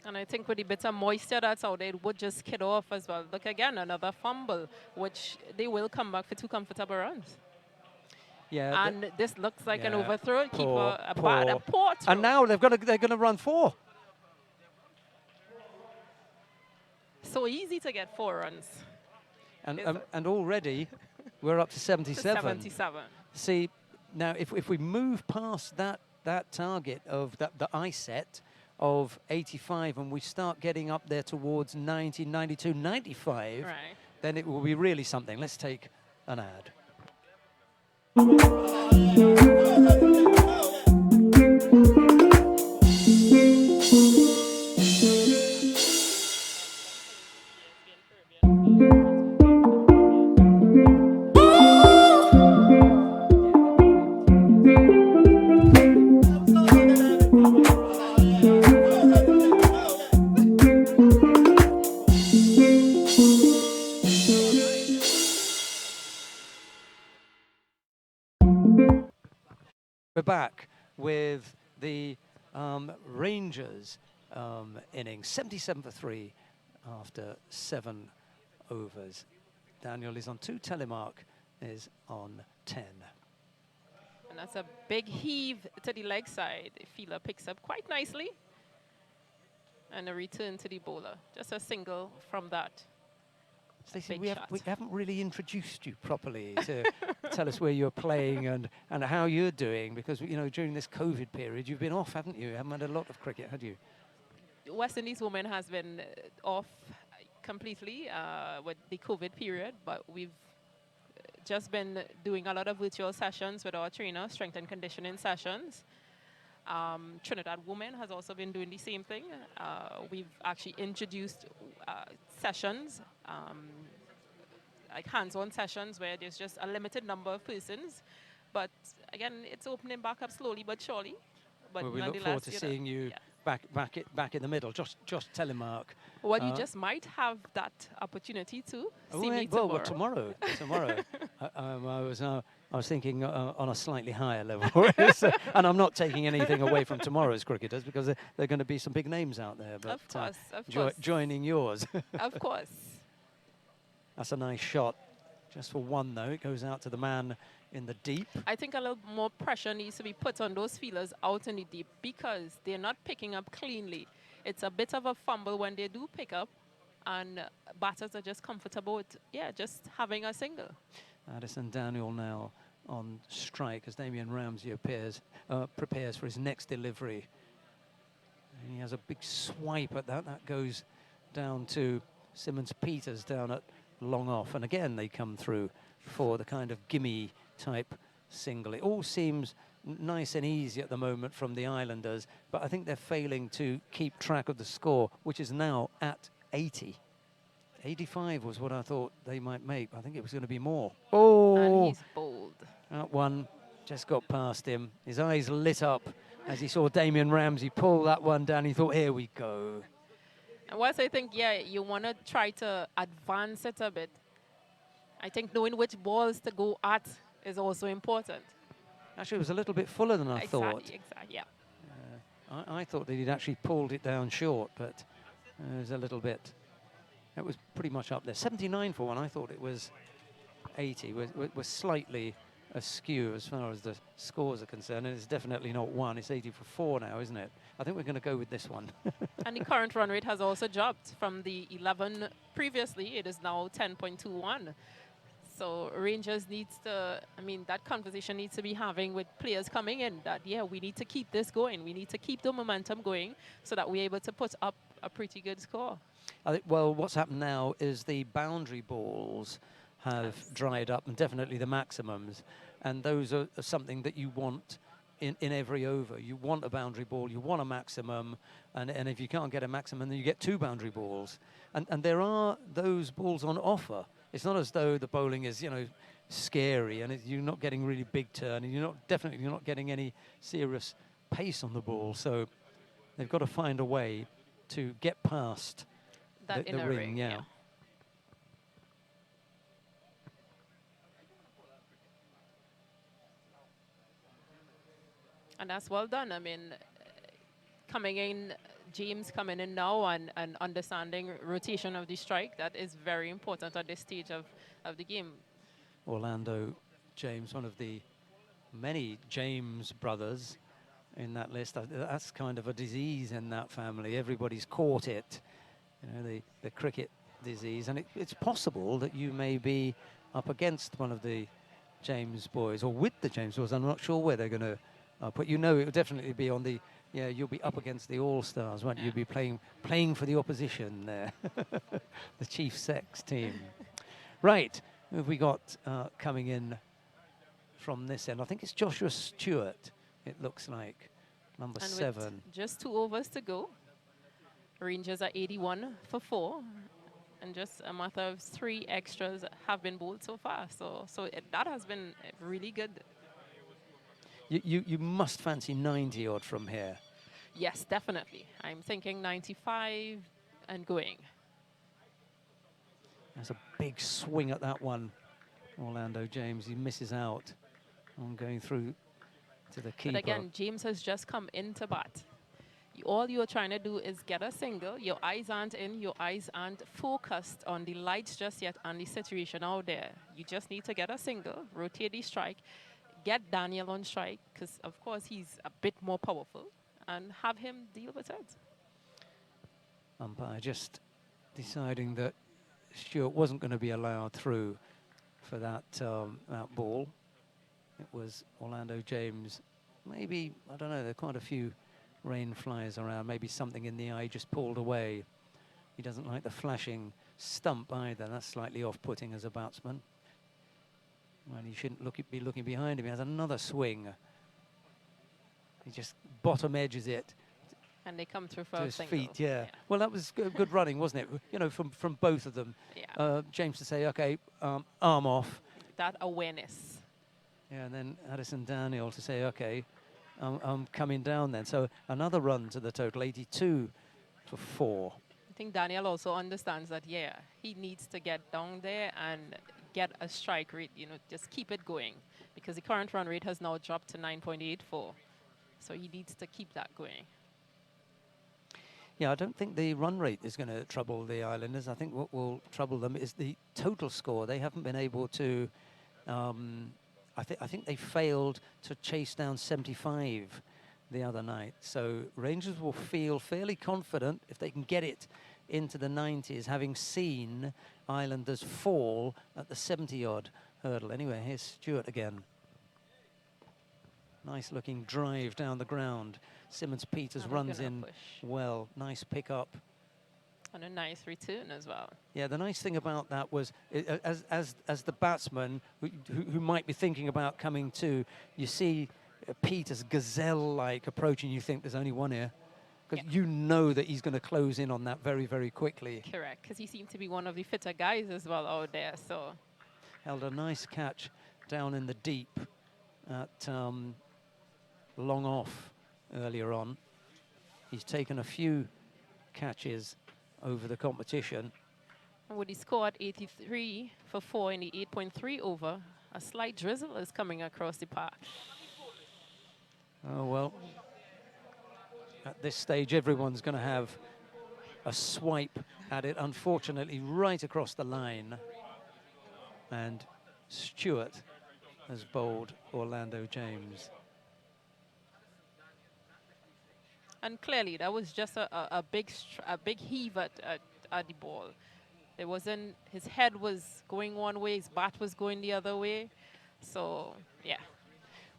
And I think with the bit of moisture that's out there, it would just kid off as well. Look again, another fumble, which they will come back for 2 comfortable runs. Yeah, and this looks like an yeah, overthrow. poor, Keeper, a poor throw. and now they're going to run 4. so easy to get 4 runs. And already we're up to 77. 77. See, now if we move past that target of the I set of 85 and we start getting up there towards 90, 92, 95, Right. then it will be really something. Let's take an ad. We're back with the Rangers innings, 77 for 3 after 7 overs. Daniel is on 2, Telemark is on 10. And that's a big heave to the leg side. The fielder picks up quite nicely. And a return to the bowler. Just a single from that. Stacey, Big we shot. haven't really introduced you properly to tell us where you're playing and how you're doing, because, you know, during this COVID period, you've been off, haven't you? You haven't had a lot of cricket, had you? West Indies women has been off completely with the COVID period, but we've just been doing a lot of virtual sessions with our trainer, strength and conditioning sessions. Trinidad Women has also been doing the same thing. We've actually introduced sessions, like hands-on sessions where there's just a limited number of persons. But again, it's opening back up slowly but surely. But Well, we look forward to seeing you back in the middle. Josh Telemark. Well, you just might have that opportunity to see me well, tomorrow. tomorrow. I was thinking on a slightly higher level, and I'm not taking anything away from tomorrow's cricketers because there are going to be some big names out there. But Of course. joining yours. Of course. That's a nice shot. Just for one, though, it goes out to the man in the deep. I think a little more pressure needs to be put on those fielders out in the deep because they're not picking up cleanly. It's a bit of a fumble when they do pick up, and batters are just comfortable with, just having a single. Addison Daniel now on strike as Damian Ramsey prepares for his next delivery. And he has a big swipe at that. That goes down to Simmons-Peters down at long off. And again, they come through for the kind of gimme type single. It all seems nice and easy at the moment from the Islanders, but I think they're failing to keep track of the score, which is now at 80. 85 was what I thought they might make. I think it was going to be more. Oh! And he's bold. That one just got past him. His eyes lit up as he saw Damian Ramsey pull that one down. He thought, here we go. And whilst I think, you want to try to advance it a bit, I think knowing which balls to go at is also important. Actually, it was a little bit fuller than I thought. Exactly, yeah. I thought that he'd actually pulled it down short, but it was a little bit. It was pretty much up there. 79 for one. I thought it was 80. We're slightly askew as far as the scores are concerned, and it's definitely not 1. It's 80 for 4 now, isn't it? I think we're going to go with this one. And the current run rate has also dropped from the 11 previously. It is now 10.21. So Rangers needs to, that conversation needs to be having with players coming in that, we need to keep this going. We need to keep the momentum going so that we're able to put up a pretty good score. I think, well, what's happened now is the boundary balls have dried up, and definitely the maximums. And those are something that you want in every over. You want a boundary ball, you want a maximum, and if you can't get a maximum, then you get 2 boundary balls. And there are those balls on offer. It's not as though the bowling is, scary, and you're not getting really big turn, and you're not getting any serious pace on the ball. So they've got to find a way to get past that the ring. Yeah. And that's well done. James coming in now and understanding rotation of the strike, that is very important at this stage of the game. Orlando James, one of the many James brothers in that list. That's kind of a disease in that family. Everybody's caught it. The cricket disease, and it's possible that you may be up against one of the James boys, or with the James boys. I'm not sure where they're going to put. You know, it will definitely be on the. Yeah, you'll be up against the All-Stars, won't you? You'll be playing for the opposition there, the Chief Sex team. Right, who have we got coming in from this end? I think it's Joshua Stewart. It looks like number And 7. with just 2 overs to go, Rangers are 81 for 4, and just a matter of 3 extras have been bowled so far. So that has been really good. You must fancy 90 odd from here. Yes, definitely. I'm thinking 95 and going. There's a big swing at that one. Orlando James, he misses out on going through to the keeper. But again, James has just come into bat. All you're trying to do is get a single. Your eyes aren't in. Your eyes aren't focused on the lights just yet and the situation out there. You just need to get a single, rotate the strike, get Daniel on strike, because, of course, he's a bit more powerful, and have him deal with it. Umpire just deciding that Stewart wasn't going to be allowed through for that ball. It was Orlando James. Maybe, I don't know, there are quite a few rain flies around. Maybe something in the eye just pulled away. He doesn't like the flashing stump either. That's slightly off-putting as a batsman. And he shouldn't be looking behind him. He has another swing. He just bottom edges it And they come through for to a his single. feet. Yeah. Well, that was good running, wasn't it? You know, from both of them. Yeah. James to say, okay, arm off. That awareness. Yeah, and then Addison Daniel to say, okay, I'm coming down then. So another run to the total, 82 for 4. I think Daniel also understands that, yeah, he needs to get down there and get a strike rate, you know, just keep it going, because the current run rate has now dropped to 9.84. So he needs to keep that going. Yeah, I don't think the run rate is going to trouble the Islanders. I think what will trouble them is the total score. They haven't been able to, I think they failed to chase down 75 the other night. So Rangers will feel fairly confident if they can get it into the 90s, having seen Islanders fall at the 70-odd hurdle. Anyway, here's Stewart again. Nice looking drive down the ground. Simmons-Peters And runs gonna in push. well. Nice pick up. And a nice return as well. Yeah, the nice thing about that was, as the batsman who might be thinking about coming to, you see Peters gazelle-like approaching. You think there's only one here, because you know that he's going to close in on that very, very quickly. Correct, because he seemed to be one of the fitter guys as well out there. So Held a nice catch down in the deep at long off earlier on. He's taken a few catches over the competition. and with the score at 83 for 4 in the 8.3 over, a slight drizzle is coming across the park. Oh, well, at this stage, everyone's going to have a swipe at it. Unfortunately, right across the line. And Stewart has bowled Orlando James. And clearly, that was just a big heave at the ball. It wasn't, his head was going one way, his bat was going the other way. So, yeah.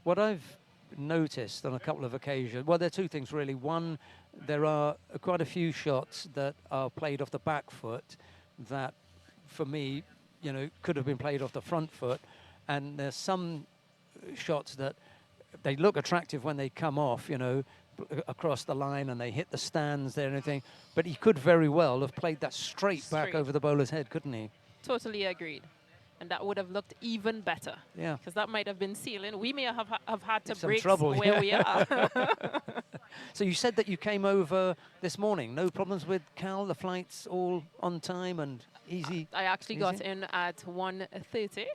What I've noticed on a couple of occasions, well, there are two things really. One, there are quite a few shots that are played off the back foot that, for me, you know, could have been played off the front foot. And there's some shots that they look attractive when they come off, you know, across the line and they hit the stands there and everything. But he could very well have played that straight back over the bowler's head, couldn't he? Totally agreed. And that would have looked even better. Yeah. Because that might have been sealing. We may have had to Some break trouble, where we are. So you said that you came over this morning. No problems with Cal? The flight's all on time and easy? I actually got in at 1:30.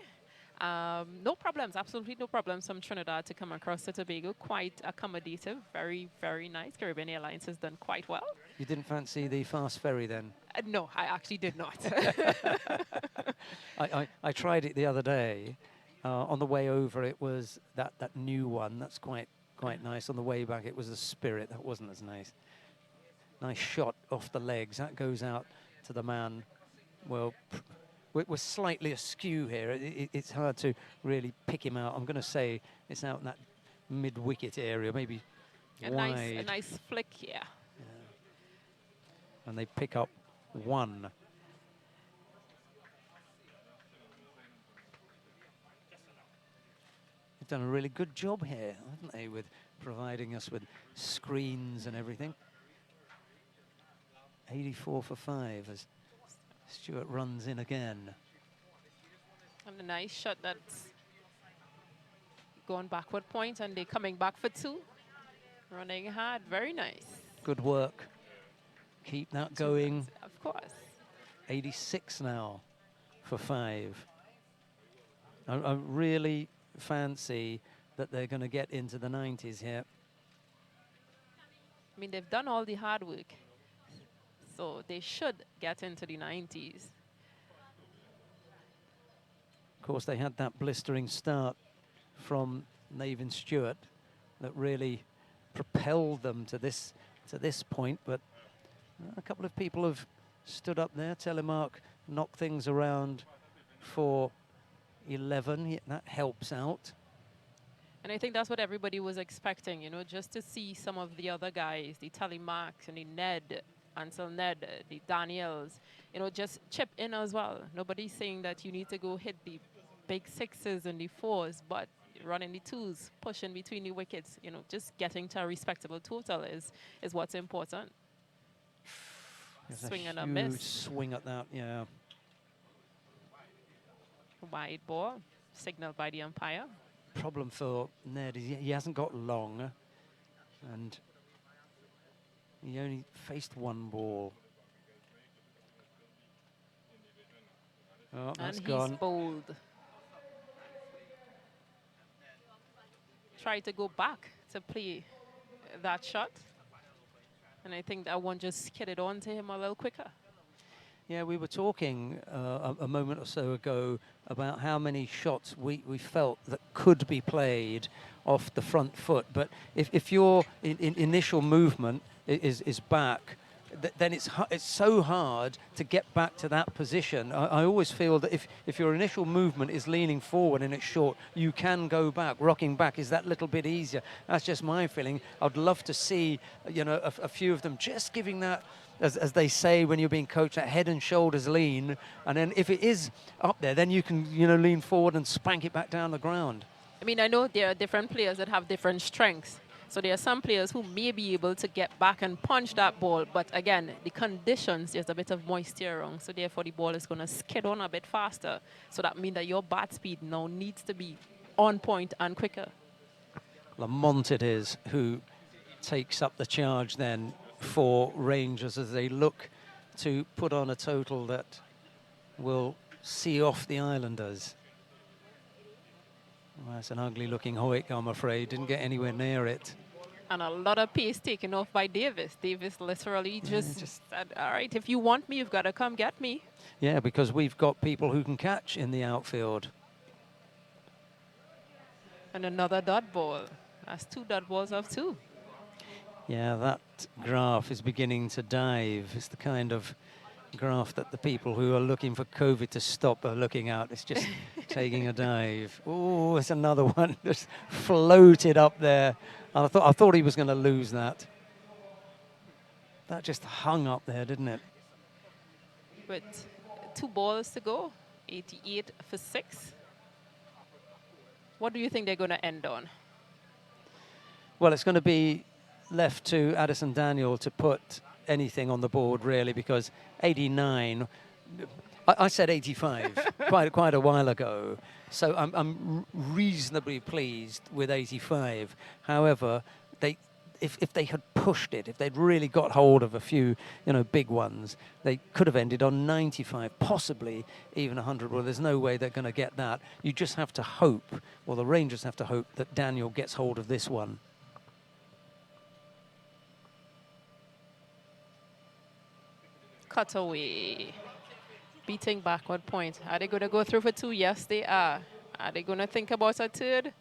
No problems, absolutely no problems from Trinidad to come across to Tobago. Quite accommodative, very, very nice. Caribbean Airlines has done quite well. You didn't fancy the fast ferry then? No, I actually did not. I tried it the other day. On the way over, it was that new one. That's quite nice. On the way back, it was the Spirit. That wasn't as nice. Nice shot off the legs. That goes out to the man well, we're slightly askew here. It's hard to really pick him out. I'm going to say it's out in that mid-wicket area, maybe A wide. nice flick, yeah. And they pick up one. They've done a really good job here, haven't they, with providing us with screens and everything. 84 for 5 as Stewart runs in again. And a nice shot that's going backward point, and they're coming back for 2. Running hard, very nice. Good work. Keep that going. Of course. 86 now for 5. I really fancy that they're going to get into the 90s here. I mean, they've done all the hard work, so they should get into the 90s. Of course, they had that blistering start from Navin Stewart that really propelled them to this point, but a couple of people have stood up there. Telemark knocked things around for 11. That helps out. And I think that's what everybody was expecting, you know, just to see some of the other guys, the Telemarks and the Ned, Ansel Ned, the Daniels, you know, just chip in as well. Nobody's saying that you need to go hit the big 6s and the 4s, but running the 2s, pushing between the wickets, you know, just getting to a respectable total is what's important. There's Swing a and a huge miss. swing at that, yeah. Wide ball, signaled by the umpire. Problem for Ned is he hasn't got long, and he only faced one ball. Oh, that's And gone. he's bowled. Try to go back to play that shot. And I think that one just skidded on to him a little quicker. Yeah, we were talking a moment or so ago about how many shots we felt that could be played off the front foot. But if your initial movement is back, then it's so hard to get back to that position. I always feel that if your initial movement is leaning forward and it's short, you can go back. Rocking back is that little bit easier. That's just my feeling. I'd love to see, you know, a few of them just giving that, as they say when you're being coached, that head and shoulders lean. And then if it is up there, then you can, you know, lean forward and spank it back down the ground. I mean, I know there are different players that have different strengths. So there are some players who may be able to get back and punch that ball. But again, the conditions, there's a bit of moisture around. So therefore, the ball is going to skid on a bit faster. So that means that your bat speed now needs to be on point and quicker. Lamont it is who takes up the charge then for Rangers as they look to put on a total that will see off the Islanders. Well, that's an ugly looking Hoik, I'm afraid. Didn't get anywhere near it. And a lot of pace taken off by Davis. Davis literally just said, all right, if you want me, you've got to come get me. Yeah, because we've got people who can catch in the outfield. And another dot ball. That's 2 dot balls of 2. Yeah, that graph is beginning to dive. It's the kind of graph that the people who are looking for COVID to stop are looking at. It's just taking a dive. Oh, it's another one just floated up there. I thought he was going to lose that. That just hung up there, didn't it? With 2 balls to go, 88 for 6. What do you think they're going to end on? Well, it's going to be left to Addison Daniel to put anything on the board, really, because 89, I said 85 quite a while ago, so I'm reasonably pleased with 85. However, if they had pushed it, if they'd really got hold of a few, you know, big ones, they could have ended on 95, possibly even 100. Well, there's no way they're going to get that. You just have to hope, well, the Rangers have to hope that Daniel gets hold of this one. Cut away. Beating backward point. Are they going to go through for 2? Yes, they are. Are they going to think about a third?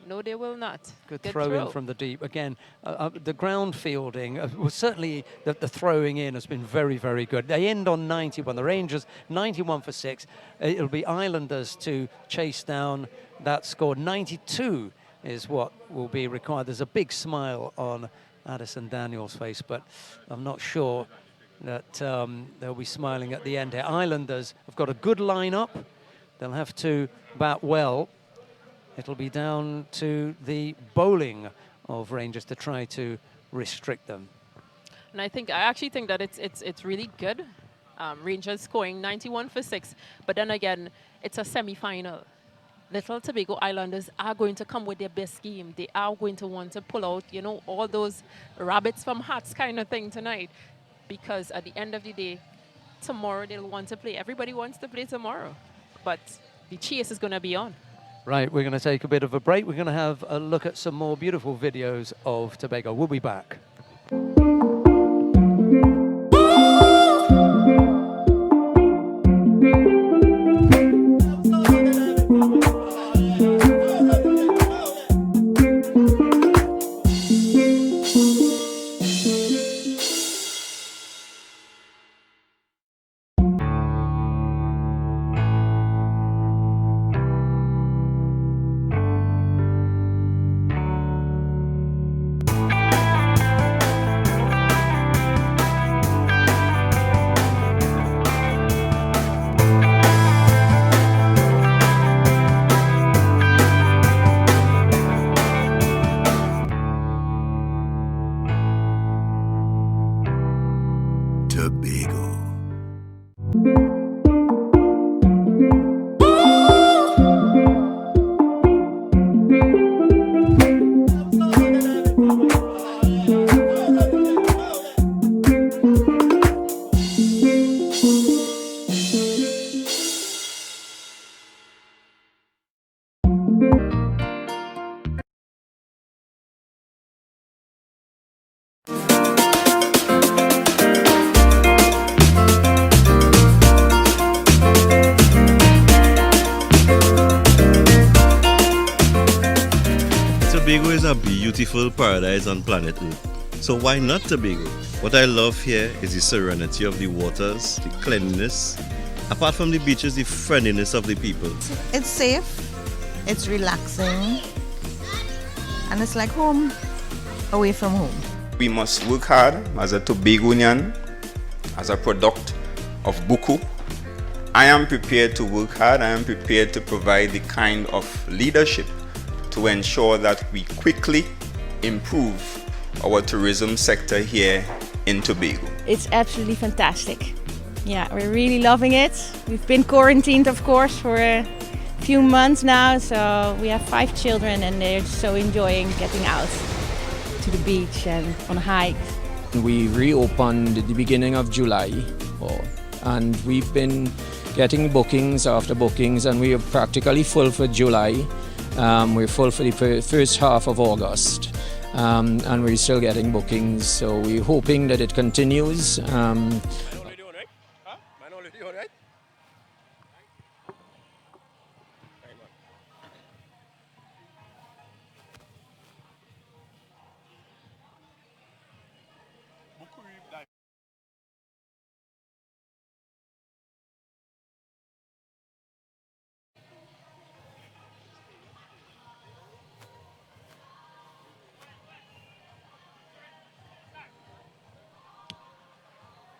No, they will not. Good throw in from the deep. Again, the ground fielding, well, certainly the throwing in has been very, very good. They end on 91. The Rangers, 91 for 6. It'll be Islanders to chase down that score. 92 is what will be required. There's a big smile on Addison Daniels' face, but I'm not sure that they'll be smiling at the end here. Islanders have got a good lineup. They'll have to bat well. It'll be down to the bowling of Rangers to try to restrict them. And I actually think that it's really good. Rangers scoring 91 for 6, but then again, it's a semi-final. Little Tobago Islanders are going to come with their best game. They are going to want to pull out, you know, all those rabbits from hats kind of thing tonight, because at the end of the day, tomorrow they'll want to play. Everybody wants to play tomorrow, but the chase is going to be on. Right, we're going to take a bit of a break. We're going to have a look at some more beautiful videos of Tobago. We'll be back. Tobago is a beautiful paradise on planet Earth. So why not Tobago? What I love here is the serenity of the waters, the cleanliness. Apart from the beaches, the friendliness of the people. It's safe, it's relaxing, and it's like home, away from home. We must work hard as a Tobagonian, as a product of Buku. I am prepared to work hard. I am prepared to provide the kind of leadership to ensure that we quickly improve our tourism sector here in Tobago. It's absolutely fantastic. Yeah, we're really loving it. We've been quarantined, of course, for a few months now, so we have 5 children and they're so enjoying getting out to the beach and on hikes. We reopened at the beginning of July, and we've been getting bookings after bookings, and we are practically full for July. We're full for the first half of August, and we're still getting bookings, so we're hoping that it continues.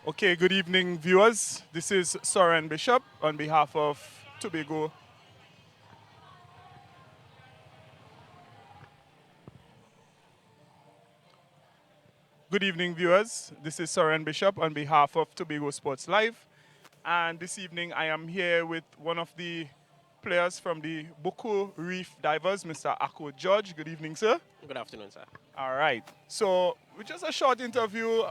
Okay, good evening, viewers. This is Soren Bishop on behalf of Tobago. Good evening, viewers. This is Soren Bishop on behalf of Tobago Sports Live. And this evening I am here with one of the players from the Buku Reef Divers, Mr. Ako George. Good evening, sir. Good afternoon, sir. All right. So, just a short interview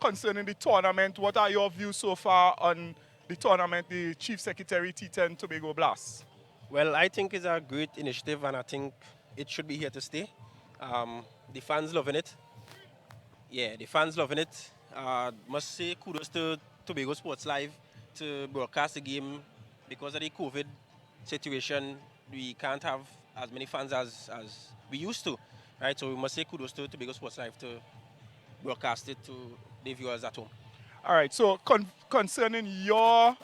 concerning the tournament. What are your views so far on the tournament, the Chief Secretary T10 Tobago Blast? Well, I think it's a great initiative, and I think it should be here to stay. The fans loving it. Yeah, the fans loving it. Must say kudos to Tobago Sports Live to broadcast the game. Because of the COVID situation, we can't have as many fans as we used to, right? So we must say kudos to Tobago Sports Live to broadcast it to the viewers at home. All right. So concerning your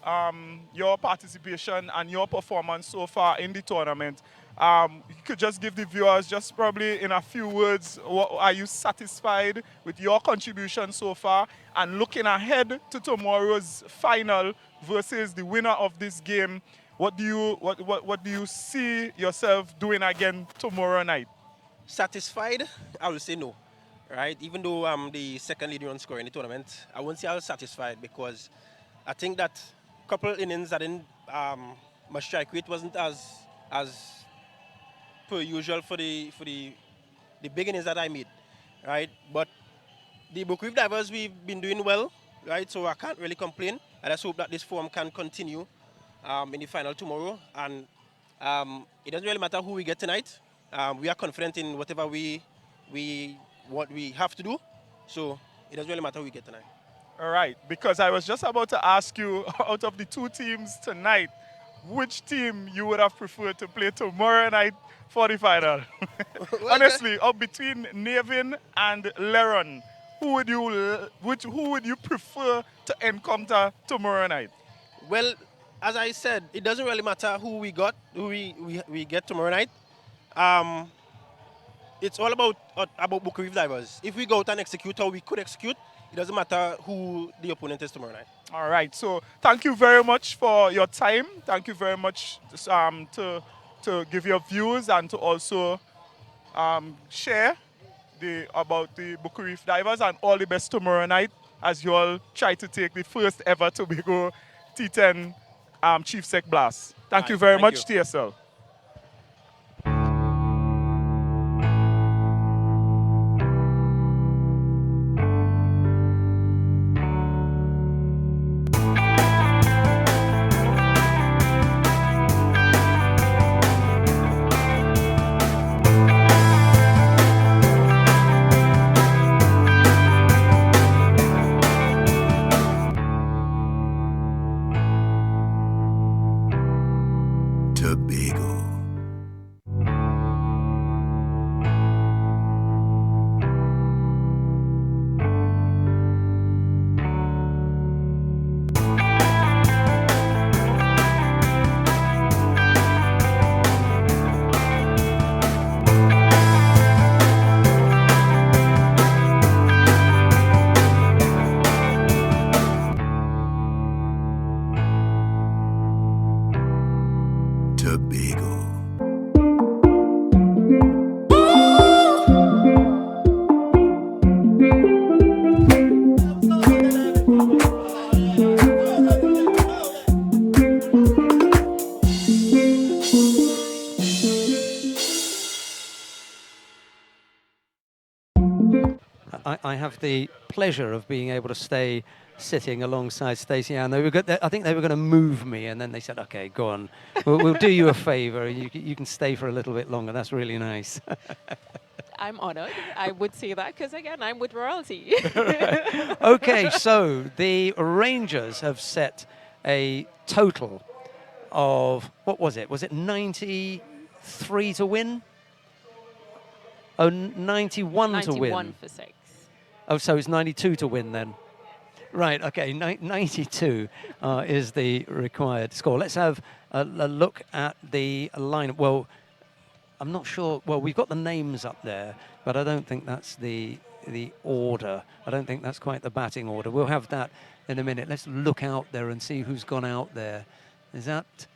participation and your performance so far in the tournament, you could just give the viewers just probably in a few words, are you satisfied with your contribution so far? And looking ahead to tomorrow's final versus the winner of this game, what do you see yourself doing again tomorrow night? Satisfied? I will say no. Right? Even though I'm the second leading run scorer in the tournament, I won't say I was satisfied because I think that couple innings I didn't my strike rate wasn't as per usual for the big innings that I made, right? But the Book Reef Divers, we've been doing well, right? So I can't really complain. I just hope that this form can continue in the final tomorrow. And it doesn't really matter who we get tonight. We are confident in whatever what we have to do. So it doesn't really matter who we get tonight. All right, because I was just about to ask you, out of the two teams tonight, which team you would have preferred to play tomorrow night for the final? Honestly, between Navin and Leron, who would you prefer to encounter tomorrow night? Well, as I said, it doesn't really matter who we get tomorrow night. It's all about Book Reef Divers. If we go out and execute how we could execute, it doesn't matter who the opponent is tomorrow night. All right. So thank you very much for your time. Thank you very much to give your views and to also share about the Book Reef Divers, and all the best tomorrow night as you all try to take the first ever Tobago T10 Chief Sec Blast. Thank you very much, TSL. I have the pleasure of being able to stay sitting alongside Stacey Ann. I think they were going to move me, and then they said, "Okay, go on. We'll do you a favour. You can stay for a little bit longer." That's really nice. I'm honored. I would say that because, again, I'm with royalty. Okay, so the Rangers have set a total of, what was it? Was it 93 to win? Oh, 91 to win. 91 for 6. Oh, so it's 92 to win then. Right, okay, 92 is the required score. Let's have a look at the lineup. Well, I'm not sure. Well, we've got the names up there, but I don't think that's the order. I don't think that's quite the batting order. We'll have that in a minute. Let's look out there and see who's gone out there. Is that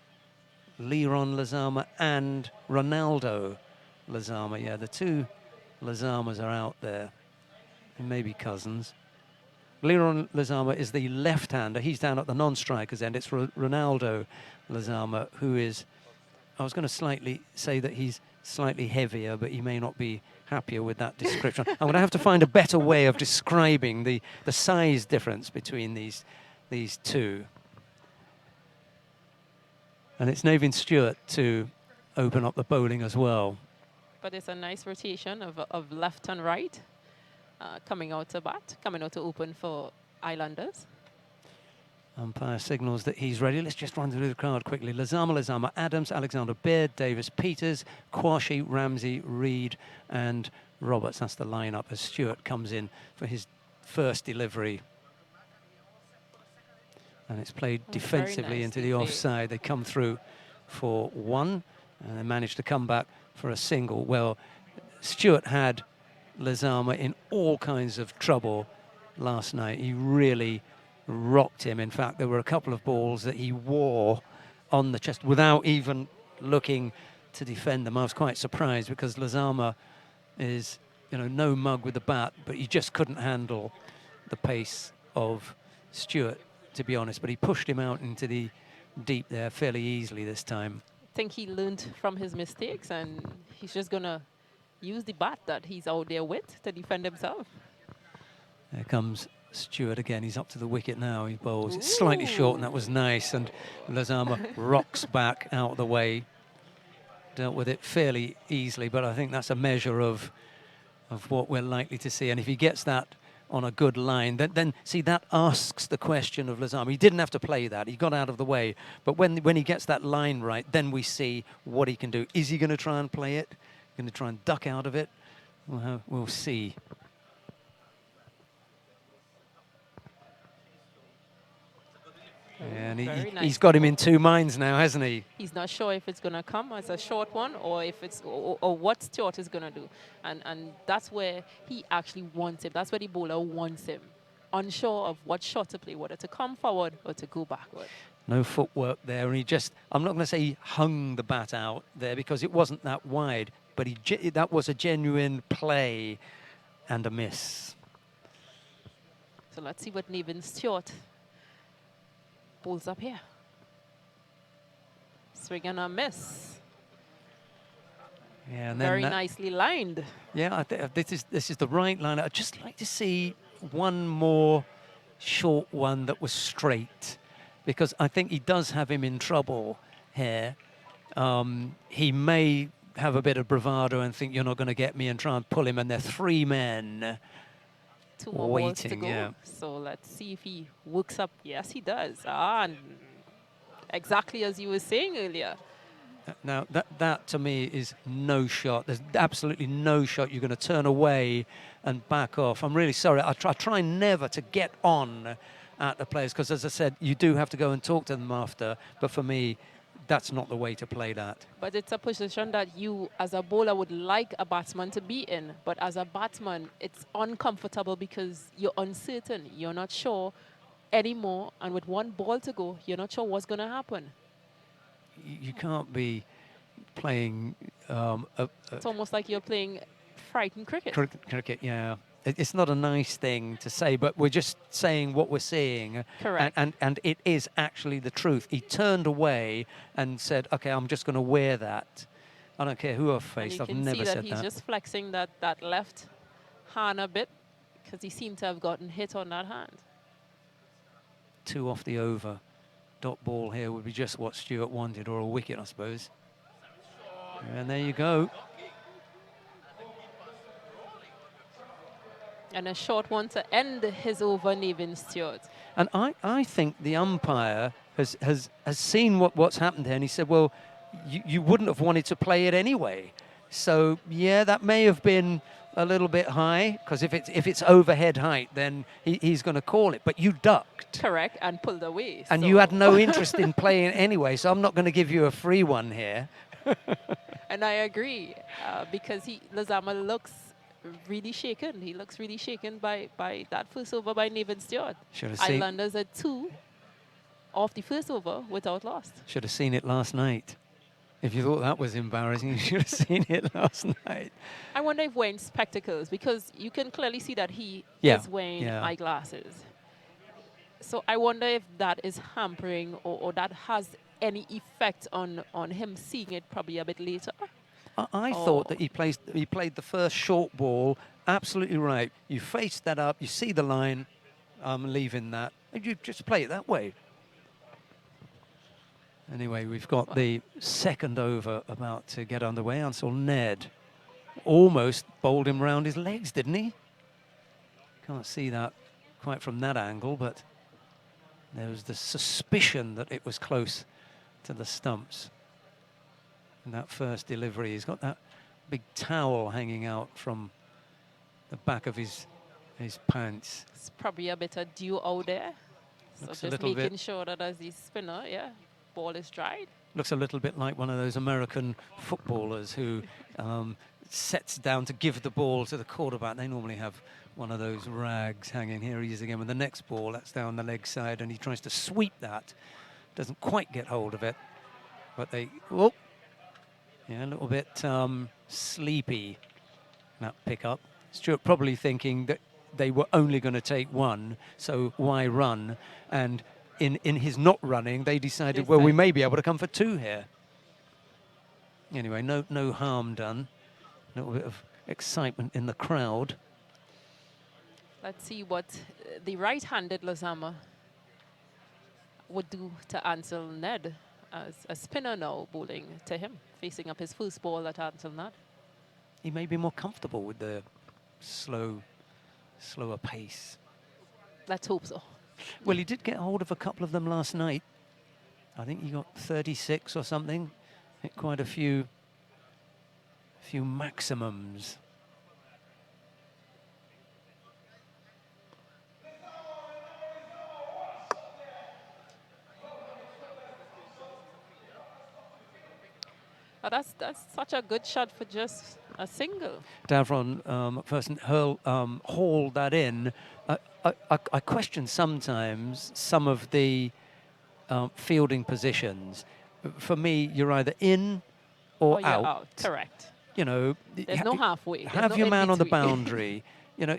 Leron Lazama and Ronaldo Lazama? Yeah, the two Lazamas are out there. They may be cousins. Leron Lazama is the left-hander. He's down at the non-strikers end. It's Ronaldo Lazama, who is, I was going to slightly say that he's slightly heavier, but he may not be happier with that description. I'm going to have to find a better way of describing the size difference between these two. And it's Navin Stewart to open up the bowling as well. But it's a nice rotation of left and right. Coming out to bat, coming out to open for Islanders. Umpire signals that he's ready. Let's just run through the crowd quickly. Lazama, Adams, Alexander Baird, Davis, Peters, Quashie, Ramsey, Reed, and Roberts. That's the lineup as Stewart comes in for his first delivery. And it's played defensively into the offside. They come through for one, and they managed to come back for a single. Well, Stewart had Lazama in all kinds of trouble last night. He really rocked him. In fact, there were a couple of balls that he wore on the chest without even looking to defend them. I was quite surprised because Lazama is, you know, no mug with the bat, but he just couldn't handle the pace of Stewart, to be honest. But he pushed him out into the deep there fairly easily this time. I think he learned from his mistakes, and he's just going to use the bat that he's out there with to defend himself. There comes Stewart again. He's up to the wicket now. He bowls. Ooh. It's slightly short, and that was nice. And Lazama rocks back out of the way. Dealt with it fairly easily, but I think that's a measure of what we're likely to see. And if he gets that on a good line, then see, that asks the question of Lazama. He didn't have to play that. He got out of the way. But when he gets that line right, then we see what he can do. Is he going to try and play it? Going to try and duck out of it? We'll see. And he's got him in two minds now, hasn't he? He's not sure if it's going to come as a short one or if it's or what Stewart is going to do. And that's where he actually wants him. That's where the bowler wants him. Unsure of what shot to play, whether to come forward or to go backward. No footwork there. And he just, I'm not going to say he hung the bat out there because it wasn't that wide, but that was a genuine play and a miss. So let's see what Nevin Stewart pulls up here. Swing and a miss. Yeah, and very nicely lined. Yeah, this is the right line. I'd just like to see one more short one that was straight, because I think he does have him in trouble here. He may have a bit of bravado and think you're not going to get me and try and pull him, and there are three men two more balls to go. Yeah. So let's see if he works up. Yes, he does. And exactly as you were saying earlier. Now, that to me is no shot. There's absolutely no shot. You're going to turn away and back off. I'm really sorry. I try never to get on at the players because, as I said, you do have to go and talk to them after. But for me, that's not the way to play that. But it's a position that you, as a bowler, would like a batsman to be in. But as a batsman, it's uncomfortable because you're uncertain. You're not sure anymore. And with one ball to go, you're not sure what's going to happen. You can't be playing... it's almost like you're playing frightened cricket. Cricket, yeah. It's not a nice thing to say, but we're just saying what we're seeing. Correct. And it is actually the truth. He turned away and said, OK, I'm just going to wear that. I don't care who I've faced. I've never said that. He's just flexing that left hand a bit because he seemed to have gotten hit on that hand. 2 off the over. Dot ball here would be just what Stewart wanted, or a wicket, I suppose. And there you go. And a short one to end his over, Nevin Stewart. And I think the umpire has seen what's happened here, and he said, well, you wouldn't have wanted to play it anyway. So, yeah, that may have been a little bit high, because if it's overhead height, then he's going to call it. But you ducked. Correct, and pulled away. And you had no interest in playing anyway, so I'm not going to give you a free one here. And I agree, because Lazama looks really shaken. He looks really shaken by that first over by Nevin Stewart. Islanders at 2 off the first over without loss. Should have seen it last night. If you thought that was embarrassing, you should have seen it last night. I wonder if wearing spectacles, because you can clearly see that he is wearing eyeglasses. So I wonder if that is hampering or that has any effect on him seeing it probably a bit later. I thought that he played the first short ball absolutely right. You face that up, you see the line, I'm leaving that, and you just play it that way. Anyway, we've got the second over about to get underway. Ansel Ned almost bowled him round his legs, didn't he? Can't see that quite from that angle, but There was the suspicion that it was close to the stumps in that first delivery. He's got that big towel hanging out from the back of his pants. It's probably a bit of dew out there. So Looks a just little making bit, sure that as the spinner, ball is dried. looks a little bit like one of those American footballers who sets down to give the ball to the quarterback. They normally have one of those rags hanging. Here he is again with the next ball. That's down the leg side, and he tries to sweep that. Doesn't quite get hold of it, but a little bit sleepy, that pickup. Stuart probably thinking that they were only going to take one, so why run? And in his not running, they decided, well, we may be able to come for two here. Anyway, no harm done. A little bit of excitement in the crowd. Let's see what the right-handed Lozama would do to Ansel Ned as a spinner now bowling to him, facing up his first ball at Ansel Ned. He may be more comfortable with the slower pace. Let's hope so. Well, he did get hold of a couple of them last night. I think he got 36 or something. Hit quite a few maximums. Oh, that's such a good shot for just a single. Davron McPherson hauled that in. I question sometimes some of the fielding positions. For me, you're either in or you're out. Correct. You know, there's no halfway. Have your man on the boundary. You know,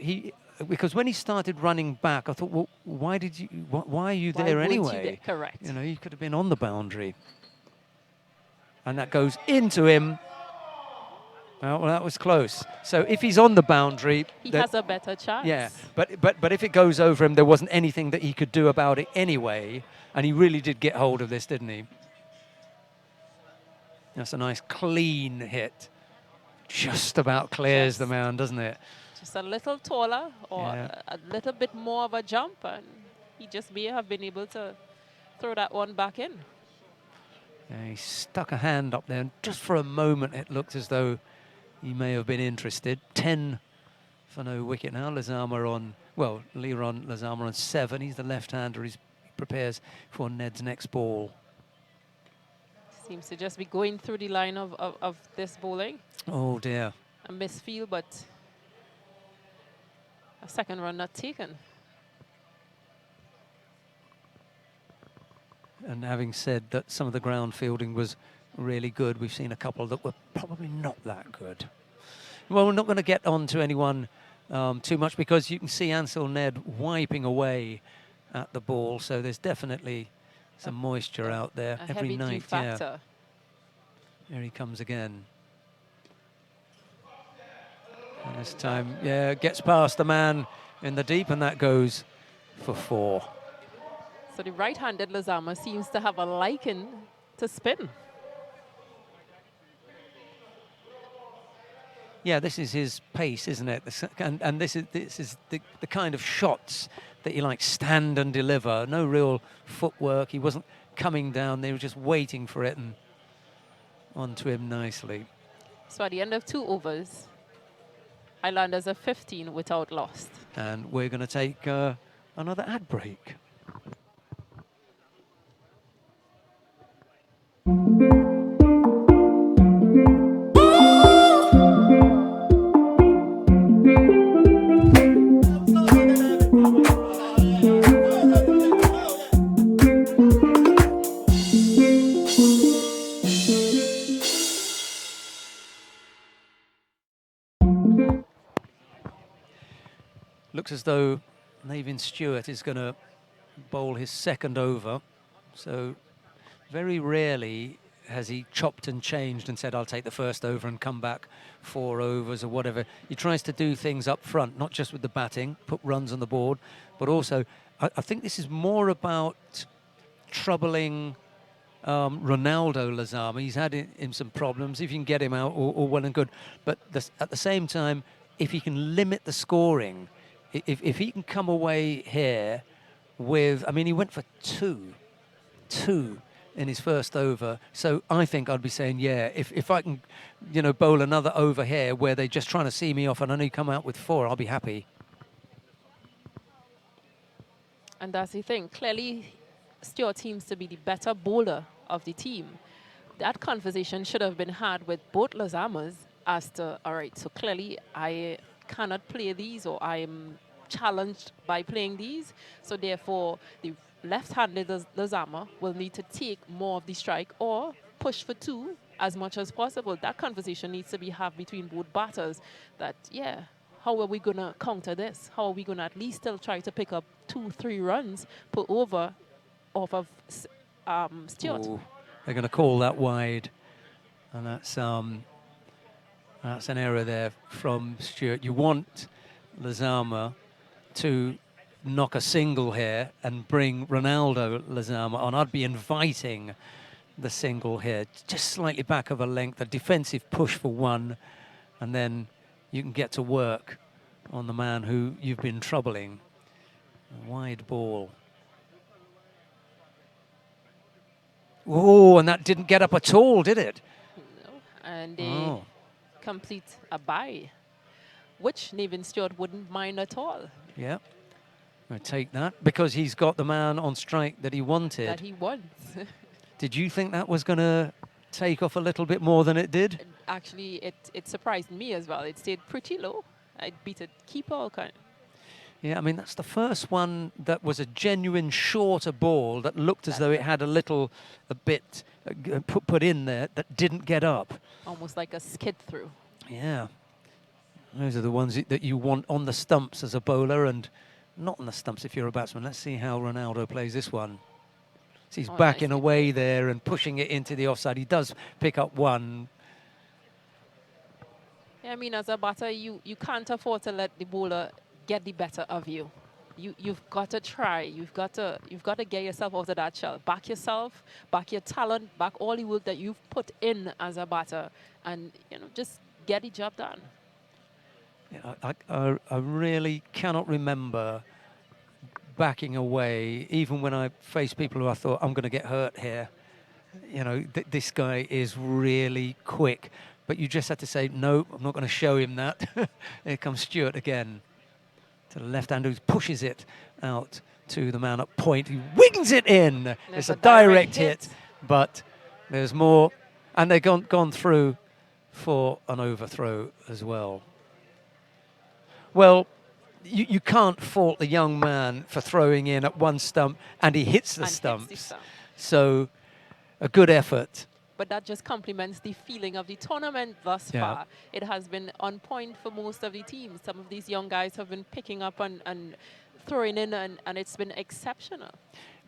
because when he started running back, I thought, well, why are you there anyway? Correct. You know, you could have been on the boundary. And that goes into him. Well, that was close. So if he's on the boundary, he has a better chance. Yeah, but if it goes over him, there wasn't anything that he could do about it anyway. And he really did get hold of this, didn't he? That's a nice clean hit. Just about clears the mound, doesn't it? Just a little taller or a little bit more of a jump, and he just may have been able to throw that one back in. Yeah, he stuck a hand up there, and just for a moment it looked as though he may have been interested. 10 for no wicket now. Leron Lozama on 7. He's the left-hander. He prepares for Ned's next ball. Seems to just be going through the line of this bowling. Oh, dear. A misfield, but a second run not taken. And having said that some of the ground fielding was really good, we've seen a couple that were probably not that good. Well, we're not going to get on to anyone too much because you can see Ansel Ned wiping away at the ball, so there's definitely some moisture out there every night. Yeah. Here he comes again. And this time, gets past the man in the deep, and that goes for 4. So the right-handed Lozama seems to have a liking to spin. Yeah, this is his pace, isn't it? And this is the kind of shots that you like, stand and deliver. No real footwork. He wasn't coming down. They were just waiting for it and onto him nicely. So at the end of 2 overs, Highlanders are 15 without lost. And we're going to take another ad break. Looks as though Navin Stewart is going to bowl his second over. So very rarely has he chopped and changed and said, I'll take the first over and come back 4 overs or whatever. He tries to do things up front, not just with the batting, put runs on the board, but also I think this is more about troubling Ronaldo Lozama. He's had him some problems. If you can get him out, all well and good. But at the same time, if he can limit the scoring, if he can come away here with, I mean, he went for two in his first over. So I think I'd be saying, yeah, if I can, you know, bowl another over here where they're just trying to see me off and only come out with 4, I'll be happy. And that's the thing. Clearly, Stewart seems to be the better bowler of the team. That conversation should have been had with both Lazamas as to, all right, so clearly I cannot play these, or I am challenged by playing these. So therefore, the left-handed Lazama will need to take more of the strike or push for 2 as much as possible. That conversation needs to be had between both batters that, yeah, how are we going to counter this? How are we going to at least still try to pick up 2-3 runs per over off of Stewart? Ooh, they're going to call that wide. And that's an error there from Stewart. You want Lazama to knock a single here and bring Ronaldo Lazama on. I'd be inviting the single here, just slightly back of a length, a defensive push for 1, and then you can get to work on the man who you've been troubling. A wide ball. Oh, and that didn't get up at all, did it? No. And they complete a bye, which Nevin Stewart wouldn't mind at all. Yeah. I take that because he's got the man on strike that he wanted. That he wants. Did you think that was going to take off a little bit more than it did? Actually, it surprised me as well. It stayed pretty low. I beat a keeper all kind. Yeah, I mean, that's the first one that was a genuine shorter ball that looked as though it had a bit put in there that didn't get up. Almost like a skid through. Yeah. Those are the ones that you want on the stumps as a bowler and not on the stumps if you're a batsman. Let's see how Ronaldo plays this one. So he's backing away there and pushing it into the offside. He does pick up 1. Yeah, I mean, as a batter, you can't afford to let the bowler get the better of you. You've got to try. You've got to get yourself out of that shell. Back yourself, back your talent, back all the work that you've put in as a batter, and just get the job done. Yeah, I really cannot remember backing away, even when I faced people who I thought, I'm going to get hurt here. This guy is really quick. But you just had to say, no, I'm not going to show him that. Here comes Stewart again. To the left-hand who pushes it out to the man at point. He wings it in. It's a direct hit, but there's more. And they've gone through for an overthrow as well. Well, you can't fault the young man for throwing in at one stump, and he hits the stumps. So a good effort. But that just complements the feeling of the tournament thus far. It has been on point for most of the teams. Some of these young guys have been picking up and throwing in, and it's been exceptional.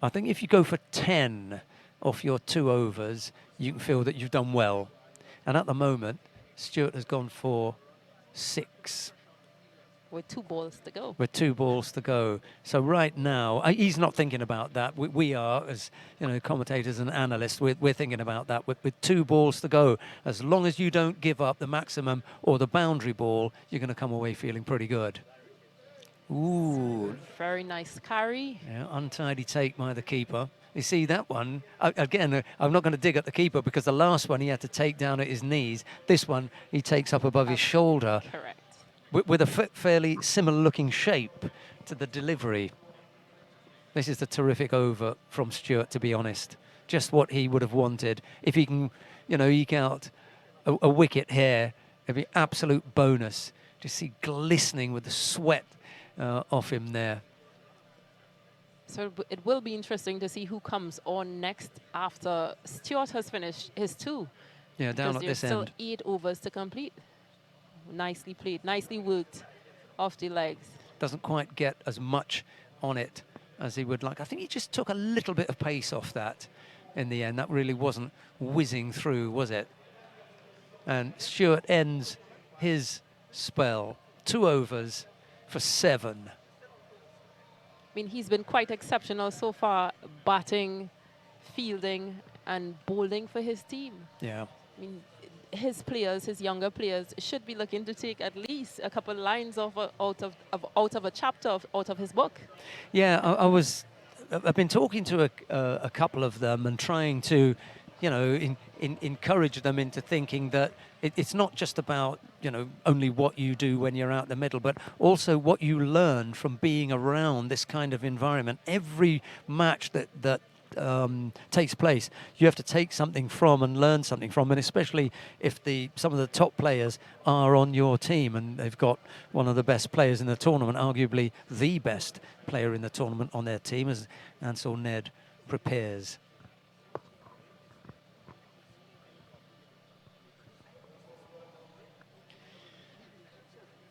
I think if you go for 10 off your 2 overs, you can feel that you've done well. And at the moment, Stewart has gone for 6. With 2 balls to go. With 2 balls to go. So right now, he's not thinking about that. We are, as commentators and analysts, we're thinking about that. With 2 balls to go, as long as you don't give up the maximum or the boundary ball, you're going to come away feeling pretty good. Ooh. Very nice carry. Yeah, untidy take by the keeper. You see that one? Again, I'm not going to dig at the keeper because the last one he had to take down at his knees. This one he takes up above his shoulder. Correct. With a fairly similar-looking shape to the delivery. This is a terrific over from Stewart, to be honest. Just what he would have wanted. If he can, eke out a wicket here, it'd be absolute bonus. Just see glistening with the sweat off him there. So it will be interesting to see who comes on next after Stewart has finished his 2. Yeah, down at this end. There's still 8 overs to complete. Nicely played, nicely worked off the legs. Doesn't quite get as much on it as he would like. I think he just took a little bit of pace off that in the end. That really wasn't whizzing through, was it? And Stewart ends his spell. 2 overs for 7. I mean, he's been quite exceptional so far, batting, fielding, and bowling for his team. Yeah. I mean, his players, his younger players, should be looking to take at least a couple lines out of a chapter out of his book. Yeah, I was I've been talking to a couple of them and trying to, you know, encourage them into thinking that it's not just about, you know, only what you do when you're out the middle, but also what you learn from being around this kind of environment. Every match that takes place, you have to take something from and learn something from, and especially if some of the top players are on your team and they've got one of the best players in the tournament, arguably the best player in the tournament on their team, as Ansel Ned prepares.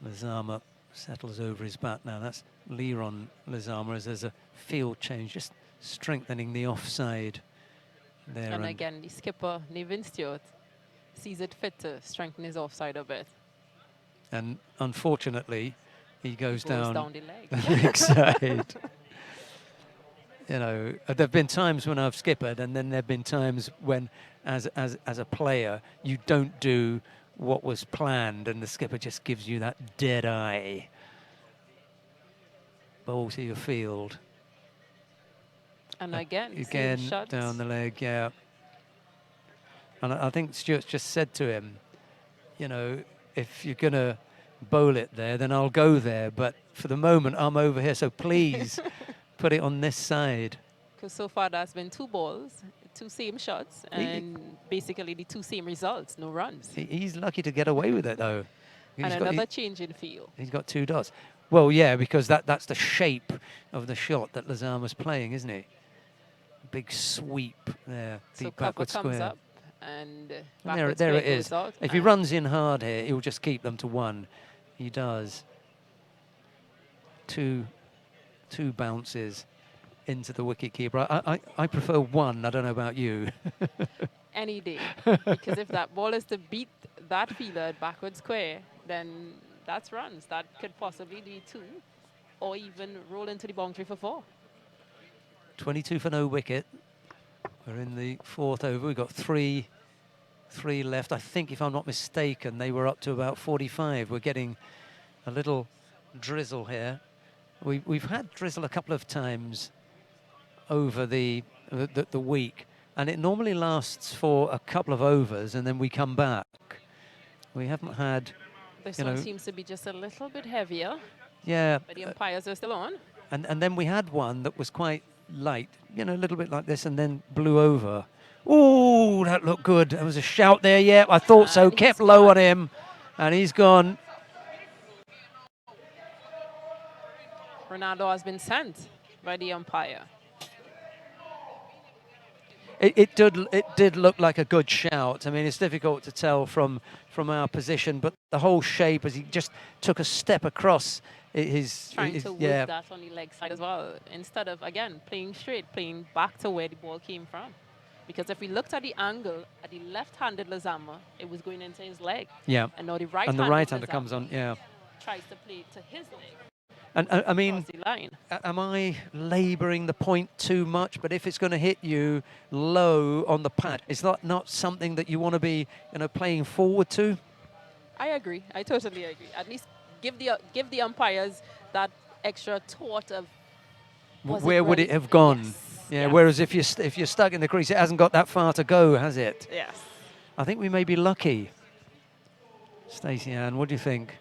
Lizama settles over his bat now. That's Leron Lizama as there's a field change, just strengthening the offside there. And again, the skipper, Nevin Stewart, sees it fit to strengthen his offside a bit. And unfortunately, he goes down the leg. the leg side. You know, there have been times when I've skippered, and then there have been times when, as a player, you don't do what was planned, and the skipper just gives you that dead eye. Ball to your field. And again down the leg, yeah. And I think Stuart's just said to him, you know, if you're going to bowl it there, then I'll go there. But for the moment, I'm over here, so please put it on this side. Because so far, there's been 2 balls, 2 same shots, and basically the 2 same results, no runs. He's lucky to get away with it, though. And another change in field. He's got 2 dots. Well, yeah, because that's the shape of the shot that Lizama's playing, isn't he? Big sweep there, deep backward square. Comes up and there it is. If he runs in hard here, he'll just keep them to 1. He does. Two bounces into the wicketkeeper. I prefer 1. I don't know about you. Any day, because if that ball is to beat that fielder at backward square, then that's runs. That could possibly be 2, or even roll into the boundary for 4. 22 for no wicket. We're in the 4th over. We've got three left. I think, if I'm not mistaken, they were up to about 45. We're getting a little drizzle here. We've had drizzle a couple of times over the week, and it normally lasts for a couple of overs, and then we come back. We haven't had. This one seems to be just a little bit heavier. Yeah. But the umpires are still on. And then we had one that was quite light, you know, a little bit like this, and then blew over. Oh, that looked good. There was a shout there, yeah, I thought so. Kept low on him, and he's gone. Ronaldo has been sent by the umpire. It did look like a good shout. I mean, it's difficult to tell from our position, but the whole shape as he just took a step across his trying to work that on the leg side as well, instead of, again, playing straight, playing back to where the ball came from. Because if we looked at the angle at the left-handed Lizama, it was going into his leg. Yeah. And now the right-handed And the right-hander comes on, yeah. Tries to play to his leg. And I mean, am I labouring the point too much? But if it's going to hit you low on the pad, is that not something that you want to be, you know, playing forward to? I agree. I totally agree. At least give the umpires that extra thought of where would it have gone? Yes. Yeah. Yes. Whereas if you're stuck in the crease, it hasn't got that far to go, has it? Yes. I think we may be lucky. Stacey Ann, what do you think?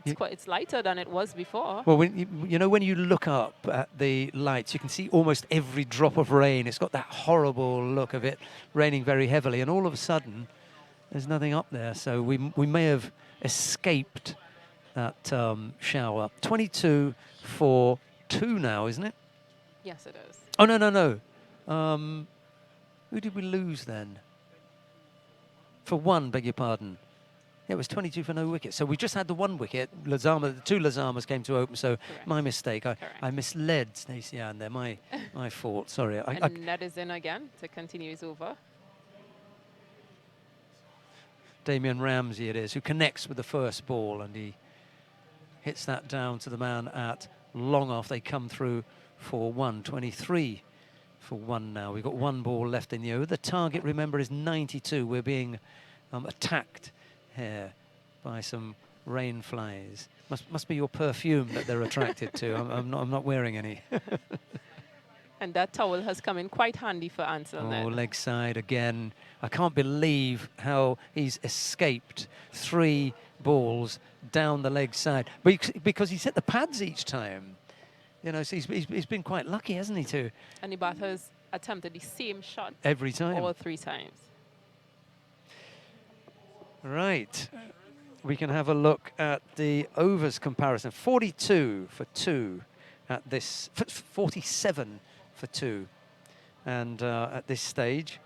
It's lighter than it was before. Well, when you look up at the lights, you can see almost every drop of rain. It's got that horrible look of it raining very heavily, and all of a sudden, there's nothing up there. So we may have escaped that shower. 22 for 2 now, isn't it? Yes, it is. Oh, no. Who did we lose then? For 1, beg your pardon. Yeah, it was 22 for no wicket. So we just had the 1 wicket. The 2 Lizamas came to open, so correct. My mistake. I misled Stacey Ann there. My fault. Sorry. And Ned is in again to continue his over. Damian Ramsey it is, who connects with the first ball, and he hits that down to the man at long off. They come through for 1. 23 for 1 now. We've got 1 ball left in the over. The target, remember, is 92. We're being attacked here by some rain flies. Must be your perfume that they're attracted to. I'm not wearing any. And that towel has come in quite handy for Ansel. Oh, leg side again. I can't believe how he's escaped 3 balls down the leg side. Because he's hit the pads each time. You know, so he's been quite lucky, hasn't he, too? And the batter has attempted the same shot every time. all 3 times. Right. We can have a look at the overs comparison. 42 for 2 at this, 47 for 2. And at this stage,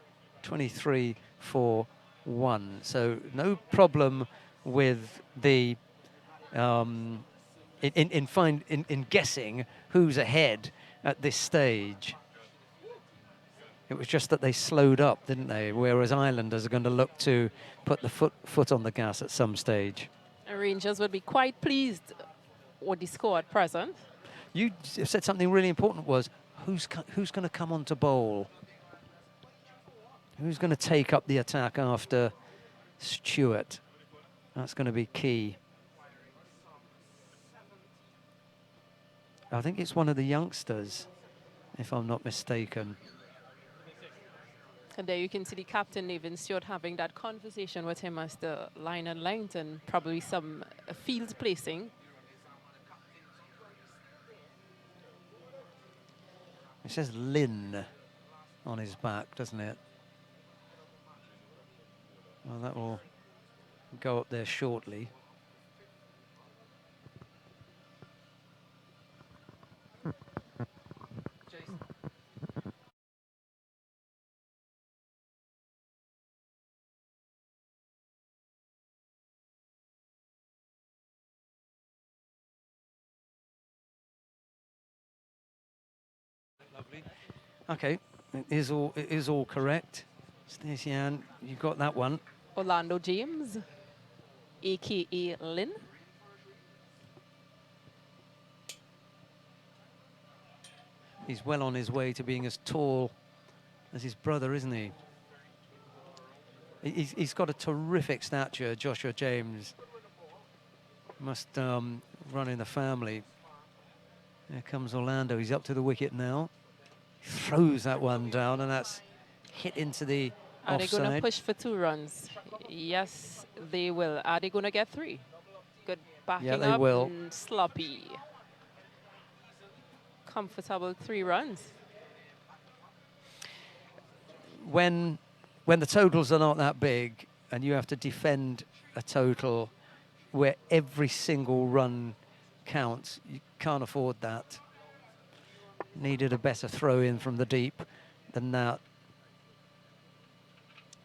23 for 1. So no problem with the in guessing who's ahead at this stage. It was just that they slowed up, didn't they? Whereas Islanders are going to look to put the foot on the gas at some stage. And Rangers would be quite pleased with the score at present. You said something really important was, who's going to come on to bowl? Who's going to take up the attack after Stewart? That's going to be key. I think it's one of the youngsters, if I'm not mistaken. And there you can see the captain, Nathan Stewart, having that conversation with him as the line and length and probably some field placing. It says Lynn on his back, doesn't it? Well, that will go up there shortly. Okay, it is all correct. Stacey Ann, you got that one. Orlando James, a.k.a. Lynn. He's well on his way to being as tall as his brother, isn't he? He's got a terrific stature, Joshua James. Must run in the family. There comes Orlando. He's up to the wicket now. Throws that one down, and that's hit into the Are offside. they going to push for 2 runs? Yes, they will. Are they going to get 3? Good backing Yeah, they up. will. And sloppy. Comfortable 3 runs. When the totals are not that big and you have to defend a total where every single run counts, you can't afford that. Needed a better throw in from the deep than that.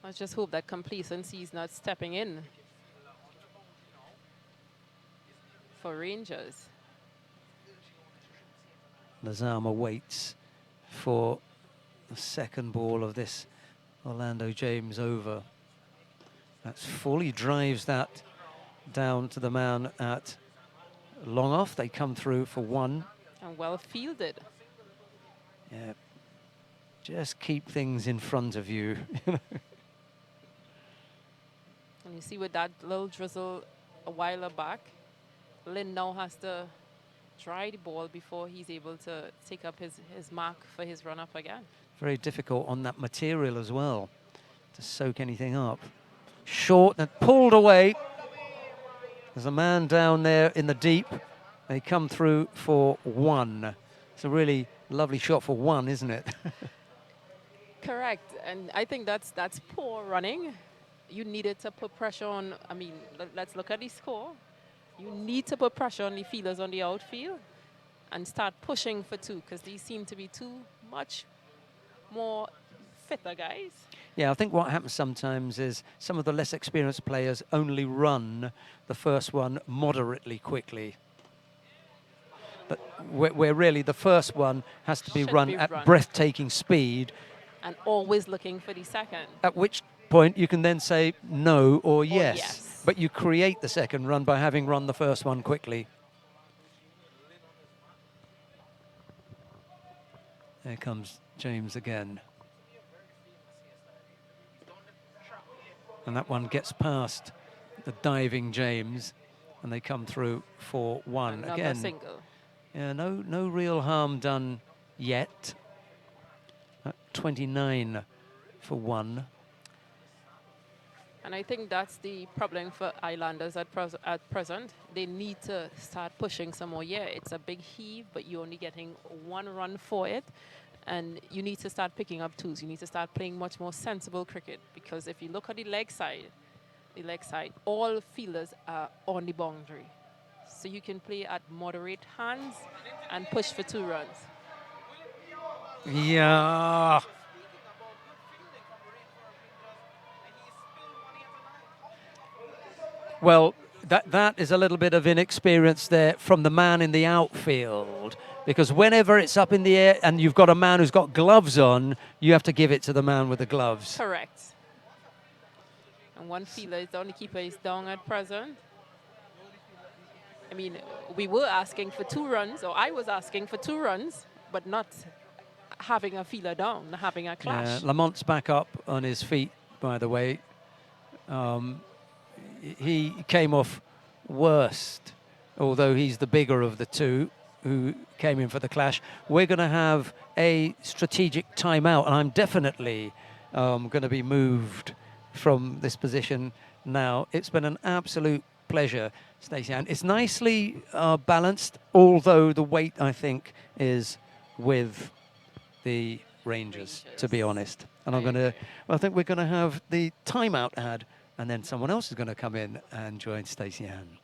I just hope that complacency is not stepping in for Rangers. Lazama waits for the second ball of this Orlando James over. That's full. He drives that down to the man at long off. They come through for 1. And well fielded. Yeah. Just keep things in front of you. And you see with that little drizzle a while back, Lynn now has to dry the ball before he's able to take up his mark for his run-up again. Very difficult on that material as well to soak anything up. Short and pulled away. There's a man down there in the deep. They come through for 1. It's a really lovely shot for 1, isn't it? Correct, and I think that's poor running. You needed to put pressure on, I mean, let's look at the score. You need to put pressure on the fielders on the outfield and start pushing for 2, because these seem to be too much more fitter guys. Yeah, I think what happens sometimes is some of the less experienced players only run the first one moderately quickly. But where really the first one has to be run at breathtaking speed. And always looking for the second. At which point you can then say no or yes. But you create the second run by having run the first one quickly. There comes James again. And that one gets past the diving James, and they come through for 1. Another again. Single. Yeah, no real harm done yet. at 29 for 1. And I think that's the problem for Islanders at present. They need to start pushing some more. Yeah, it's a big heave, but you're only getting 1 run for it. And you need to start picking up twos. You need to start playing much more sensible cricket. Because if you look at the leg side, all fielders are on the boundary. So you can play at moderate hands and push for 2 runs. Yeah. Well, that is a little bit of inexperience there from the man in the outfield, because whenever it's up in the air and you've got a man who's got gloves on, you have to give it to the man with the gloves. Correct. And one fielder is the only keeper is down at present. I mean, we were asking for 2 runs, or I was asking for 2 runs, but not having a fielder down, having a clash. Lamont's back up on his feet, by the way. He came off worst, although he's the bigger of the two who came in for the clash. We're going to have a strategic timeout, and I'm definitely going to be moved from this position now. It's been an absolute pleasure, Stacey Ann. It's nicely balanced, although the weight, I think, is with the Rangers, to be honest. And I think we're going to have the timeout ad, and then someone else is going to come in and join Stacey Ann.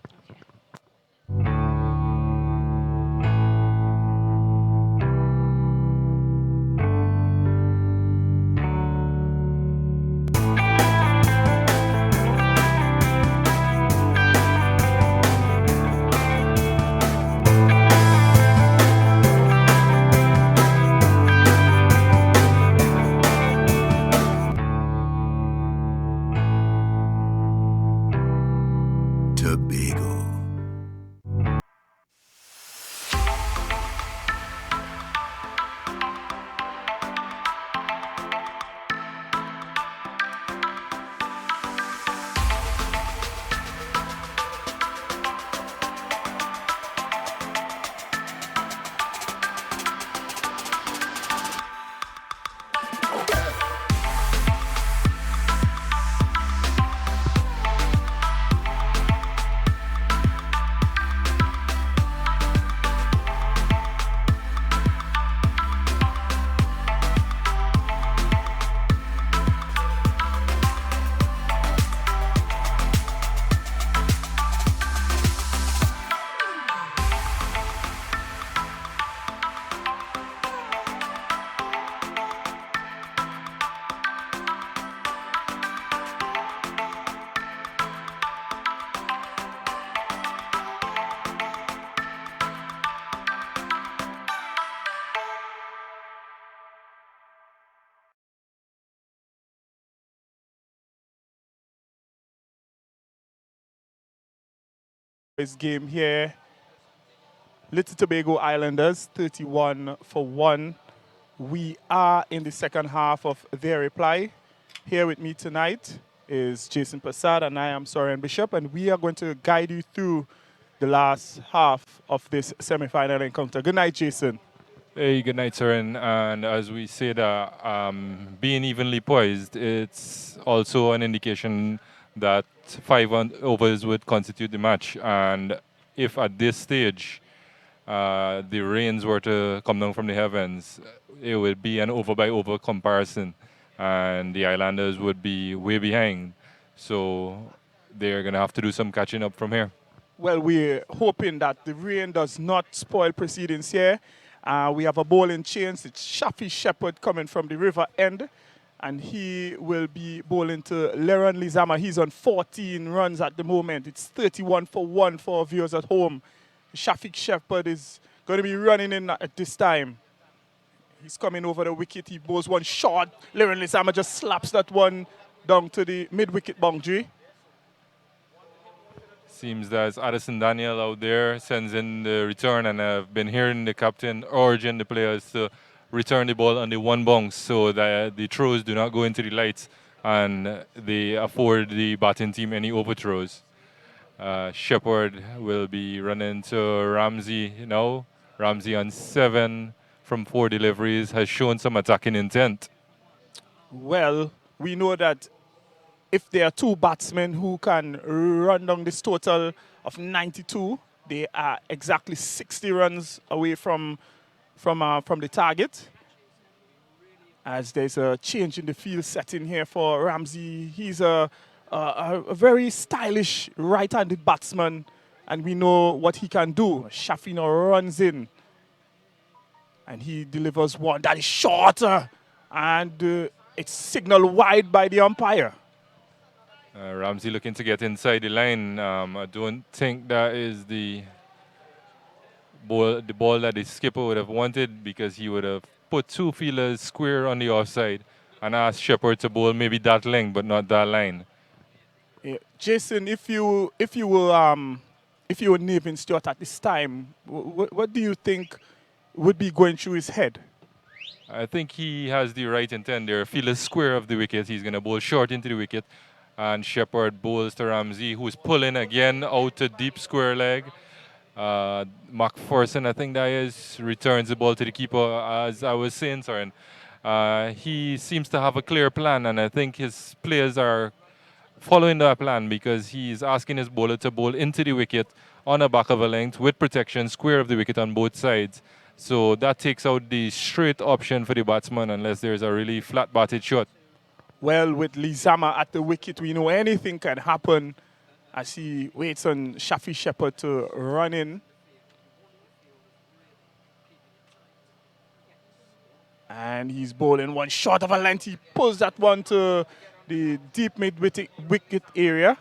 This game here, Little Tobago Islanders 31 for 1. We are in the second half of their reply. Here with me tonight is Jason Prasad, and I am Soren Bishop, and we are going to guide you through the last half of this semi-final encounter. Good night, Jason. Hey, good night, Soren. And as we said, being evenly poised, it's also an indication that 5 overs would constitute the match. And if at this stage the rains were to come down from the heavens, it would be an over-by-over comparison, and the Islanders would be way behind. So they're going to have to do some catching up from here. Well, we're hoping that the rain does not spoil proceedings here. We have a bowling change. It's Shafi Shepherd coming from the river end, and he will be bowling to Leron Lizama. He's on 14 runs at the moment. It's 31 for 1 for viewers at home. Shafiq Shepherd is going to be running in at this time. He's coming over the wicket. He bowls one short. Leron Lizama just slaps that one down to the mid-wicket boundary. Seems that Addison Daniel out there sends in the return, and I've been hearing the captain urging the players to return the ball on the 1 bounce so that the throws do not go into the lights and they afford the batting team any overthrows. Shepherd will be running to Ramsey now. Ramsey on 7 from 4 deliveries, has shown some attacking intent. Well, we know that if there are 2 batsmen who can run down this total of 92, they are exactly 60 runs away from the target. As there's a change in the field setting here for Ramsey. He's a very stylish right-handed batsman, and we know what he can do. Shafi now runs in, and he delivers one that is shorter, and it's signaled wide by the umpire. Ramsey looking to get inside the line. I don't think that is the ball that the skipper would have wanted, because he would have put 2 fielders square on the offside and asked Shepherd to bowl maybe that length but not that line. Yeah. Jason, if you were Nathan Stewart at this time, what do you think would be going through his head? I think he has the right intent there. Fielders square of the wicket. He's going to bowl short into the wicket, and Shepherd bowls to Ramsey, who's pulling again out to deep square leg. McPherson, I think that is, returns the ball to the keeper. As I was saying, Soren, he seems to have a clear plan, and I think his players are following that plan, because he's asking his bowler to bowl into the wicket on the back of a length with protection, square of the wicket on both sides. So that takes out the straight option for the batsman unless there's a really flat-batted shot. Well, with Lizama at the wicket, we know anything can happen as he waits on Shafi Shepherd to run in. And he's bowling one short of a length. He pulls that one to the deep mid-wicket area.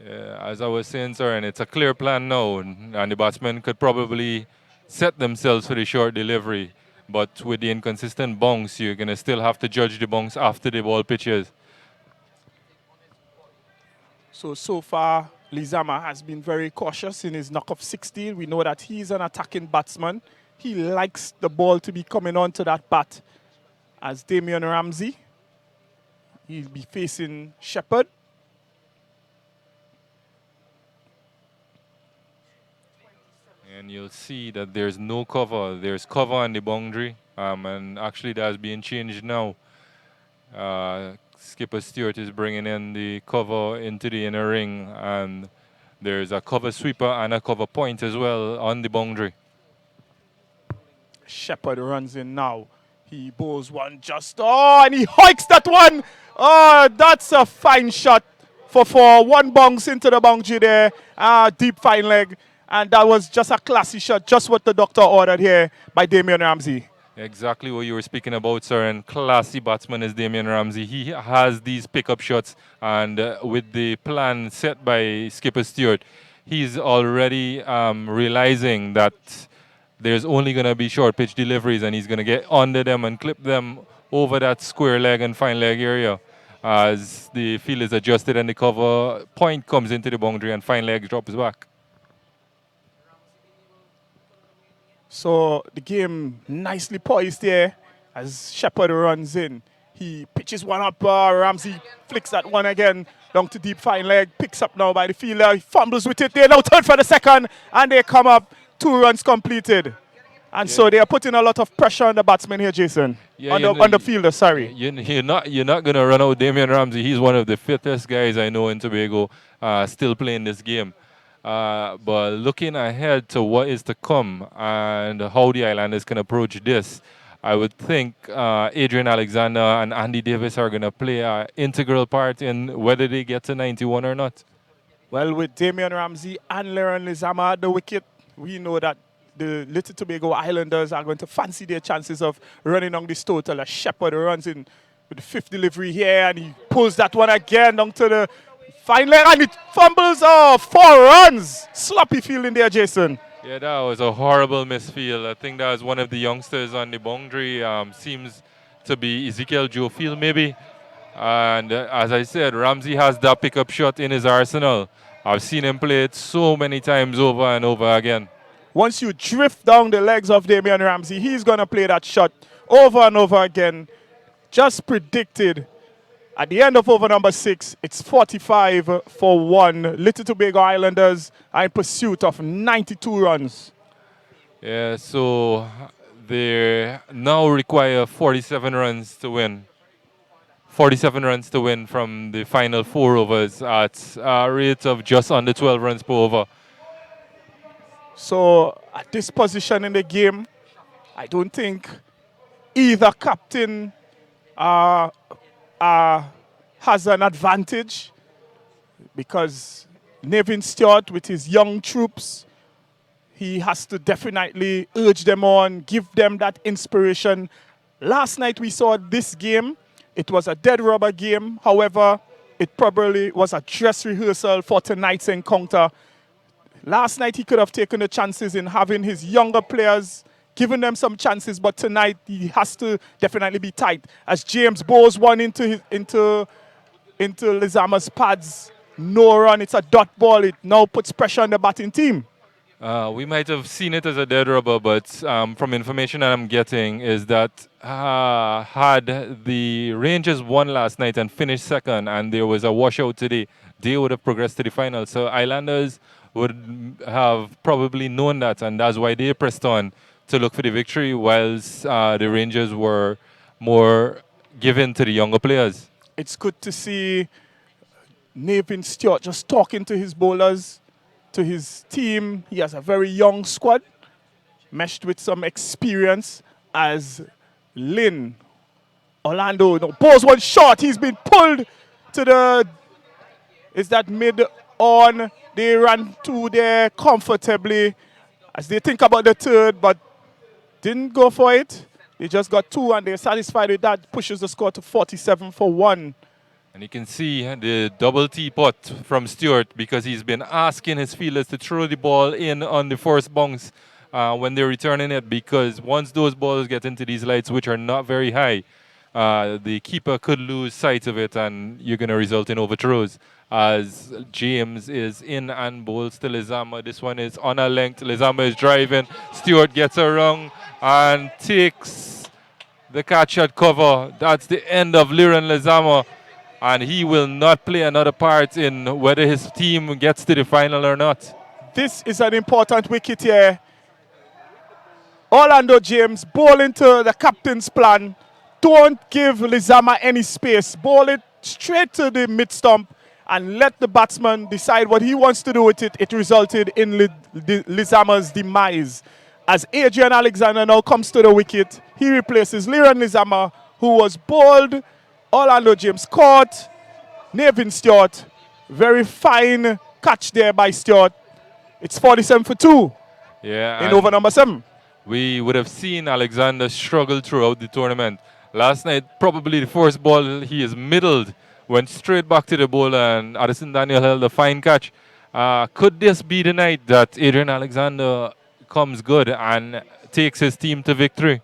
Yeah, as I was saying, sir, and it's a clear plan now, and the batsmen could probably set themselves for the short delivery. But with the inconsistent bounce, you're going to still have to judge the bounce after the ball pitches. So far, Lizama has been very cautious in his knock of 16. We know that he's an attacking batsman. He likes the ball to be coming onto that bat. As Damian Ramsey, he'll be facing Shepherd. And you'll see that there's no cover. There's cover on the boundary, and actually that's being changed now. Skipper Stewart is bringing in the cover into the inner ring, and there's a cover sweeper and a cover point as well on the boundary. Shepherd runs in now. He bowls one just, and he hikes that one. Oh, that's a fine shot for 4. One bounce into the boundary there, deep fine leg. And that was just a classy shot, just what the doctor ordered here by Damian Ramsey. Exactly what you were speaking about, sir. And classy batsman is Damian Ramsey. He has these pickup shots, and with the plan set by Skipper Stewart, he's already realizing that there's only going to be short pitch deliveries, and he's going to get under them and clip them over that square leg and fine leg area as the field is adjusted and the cover point comes into the boundary and fine leg drops back. So the game nicely poised there as Shepherd runs in. He pitches one up. Ramsey flicks that one again down to deep fine leg. Picks up now by the fielder. He fumbles with it. They now turn for the second, and they come up. 2 runs completed. And so they are putting a lot of pressure on the batsman here, Jason. On the fielder, sorry. You're not going to run out Damian Ramsey. He's one of the fittest guys I know in Tobago, still playing this game. But looking ahead to what is to come and how the Islanders can approach this, I would think Adrian Alexander and Andy Davis are going to play an integral part in whether they get to 91 or not. Well, with Damian Ramsey and Leron Lizama at the wicket, we know that the Little Tobago Islanders are going to fancy their chances of running on this total. As Shepherd runs in with the 5th delivery here, and he pulls that one again down to the fine leg, and it fumbles. 4 runs. Sloppy fielding there, Jason. Yeah, that was a horrible misfield. I think that was one of the youngsters on the boundary. Seems to be Ezekiel Jofield, maybe. And as I said, Ramsey has that pickup shot in his arsenal. I've seen him play it so many times over and over again. Once you drift down the legs of Damian Ramsey, he's going to play that shot over and over again. Just predicted. At the end of over number 6, it's 45 for 1. Little Tobago Islanders are in pursuit of 92 runs. Yeah, so they now require 47 runs to win. 47 runs to win from the final 4 overs at a rate of just under 12 runs per over. So at this position in the game, I don't think either captain uh, has an advantage because Nevin Stewart with his young troops, he has to definitely urge them on, give them that inspiration. Last night we saw this game. It was a dead rubber game. However, it probably was a dress rehearsal for tonight's encounter. Last night he could have taken the chances in having his younger players, giving them some chances, but tonight he has to definitely be tight. As James bowls one into Lizama's pads, no run, it's a dot ball. It now puts pressure on the batting team. We might have seen it as a dead rubber, but from information that I'm getting is that had the Rangers won last night and finished second and there was a washout today, they would have progressed to the final. So Islanders would have probably known that, and that's why they pressed on to look for the victory, whilst the Rangers were more given to the younger players. It's good to see Nevin Stewart just talking to his bowlers, to his team. He has a very young squad, meshed with some experience as Lynn Orlando bowls one shot. He's been pulled to the, is that mid on? They ran two there comfortably as they think about the third, but didn't go for it. They just got two and they're satisfied with that. Pushes the score to 47 for 1. And you can see the double teapot from Stewart because he's been asking his fielders to throw the ball in on the first bounce when they're returning it, because once those balls get into these lights, which are not very high, the keeper could lose sight of it and you're going to result in overthrows. As James is in and bowls to Lizama. This one is on a length. Lizama is driving. Stewart gets around and takes the catch at cover. That's the end of Liran Lizama. And he will not play another part in whether his team gets to the final or not. This is an important wicket here. Orlando James, bowl into the captain's plan. Don't give Lizama any space. Bowl it straight to the mid-stump and let the batsman decide what he wants to do with it. It resulted in Lizama's demise. As Adrian Alexander now comes to the wicket, he replaces Liran Lizama, who was bowled. Orlando James caught. Nevin Stewart, very fine catch there by Stewart. It's 47 for 2 in over number 7. We would have seen Alexander struggle throughout the tournament. Last night, probably the first ball he is middled, went straight back to the bowler, and Addison Daniel held a fine catch. Could this be the night that Adrian Alexander comes good and takes his team to victory?